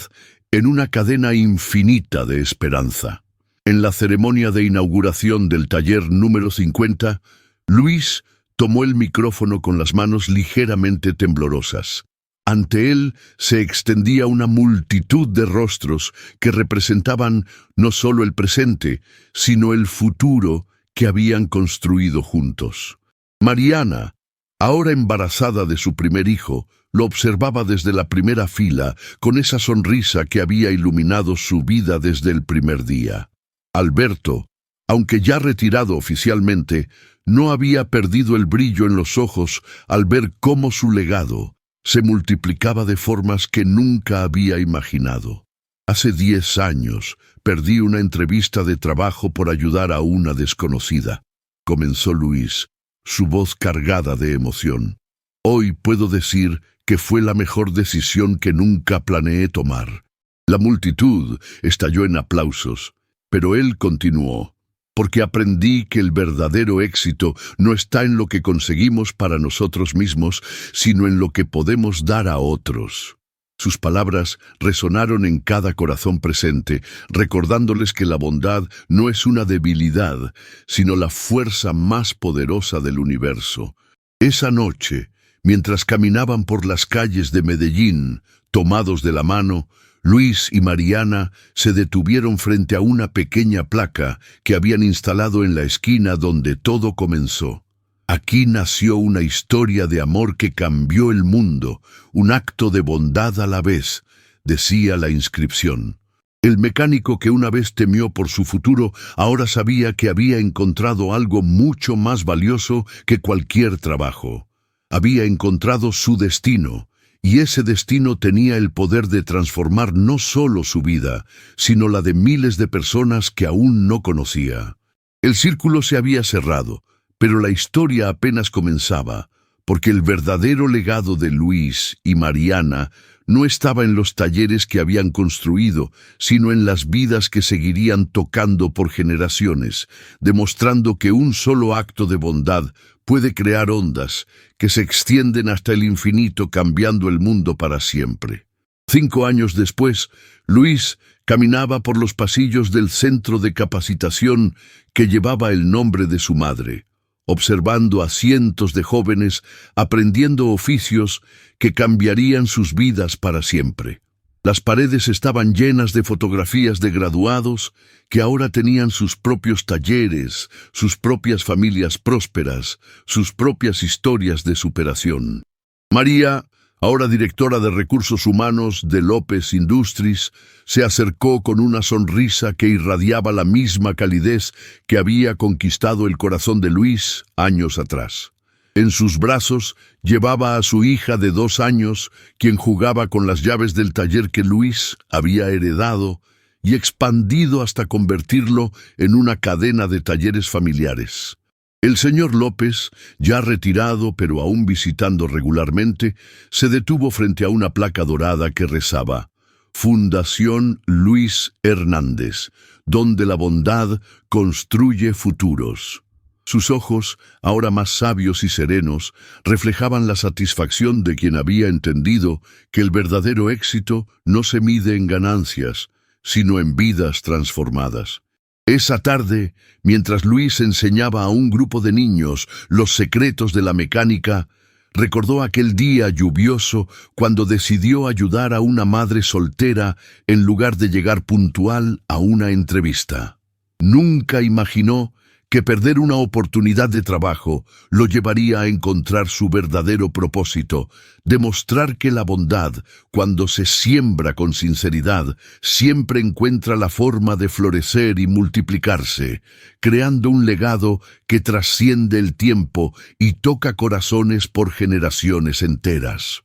S1: en una cadena infinita de esperanza. En la ceremonia de inauguración del taller número 50, Luis tomó el micrófono con las manos ligeramente temblorosas. Ante él se extendía una multitud de rostros que representaban no solo el presente, sino el futuro que habían construido juntos. Mariana, ahora embarazada de su primer hijo, lo observaba desde la primera fila con esa sonrisa que había iluminado su vida desde el primer día. Alberto, aunque ya retirado oficialmente, no había perdido el brillo en los ojos al ver cómo su legado se multiplicaba de formas que nunca había imaginado. Hace 10 años perdí una entrevista de trabajo por ayudar a una desconocida, comenzó Luis, su voz cargada de emoción. Hoy puedo decir que fue la mejor decisión que nunca planeé tomar. La multitud estalló en aplausos, pero él continuó, porque aprendí que el verdadero éxito no está en lo que conseguimos para nosotros mismos, sino en lo que podemos dar a otros. Sus palabras resonaron en cada corazón presente, recordándoles que la bondad no es una debilidad, sino la fuerza más poderosa del universo. Esa noche, mientras caminaban por las calles de Medellín, tomados de la mano, Luis y Mariana se detuvieron frente a una pequeña placa que habían instalado en la esquina donde todo comenzó. Aquí nació una historia de amor que cambió el mundo, un acto de bondad a la vez, decía la inscripción. El mecánico que una vez temió por su futuro, ahora sabía que había encontrado algo mucho más valioso que cualquier trabajo. Había encontrado su destino, y ese destino tenía el poder de transformar no solo su vida, sino la de miles de personas que aún no conocía. El círculo se había cerrado, pero la historia apenas comenzaba, porque el verdadero legado de Luis y Mariana no estaba en los talleres que habían construido, sino en las vidas que seguirían tocando por generaciones, demostrando que un solo acto de bondad puede crear ondas que se extienden hasta el infinito, cambiando el mundo para siempre. 5 años después, Luis caminaba por los pasillos del centro de capacitación que llevaba el nombre de su madre, observando a cientos de jóvenes aprendiendo oficios que cambiarían sus vidas para siempre. Las paredes estaban llenas de fotografías de graduados que ahora tenían sus propios talleres, sus propias familias prósperas, sus propias historias de superación. María, ahora directora de Recursos Humanos de López Industries, se acercó con una sonrisa que irradiaba la misma calidez que había conquistado el corazón de Luis años atrás. En sus brazos llevaba a su hija de 2 años, quien jugaba con las llaves del taller que Luis había heredado y expandido hasta convertirlo en una cadena de talleres familiares. El señor López, ya retirado pero aún visitando regularmente, se detuvo frente a una placa dorada que rezaba: Fundación Luis Hernández, donde la bondad construye futuros. Sus ojos, ahora más sabios y serenos, reflejaban la satisfacción de quien había entendido que el verdadero éxito no se mide en ganancias, sino en vidas transformadas. Esa tarde, mientras Luis enseñaba a un grupo de niños los secretos de la mecánica, recordó aquel día lluvioso cuando decidió ayudar a una madre soltera en lugar de llegar puntual a una entrevista. Nunca imaginó que perder una oportunidad de trabajo lo llevaría a encontrar su verdadero propósito: demostrar que la bondad, cuando se siembra con sinceridad, siempre encuentra la forma de florecer y multiplicarse, creando un legado que trasciende el tiempo y toca corazones por generaciones enteras.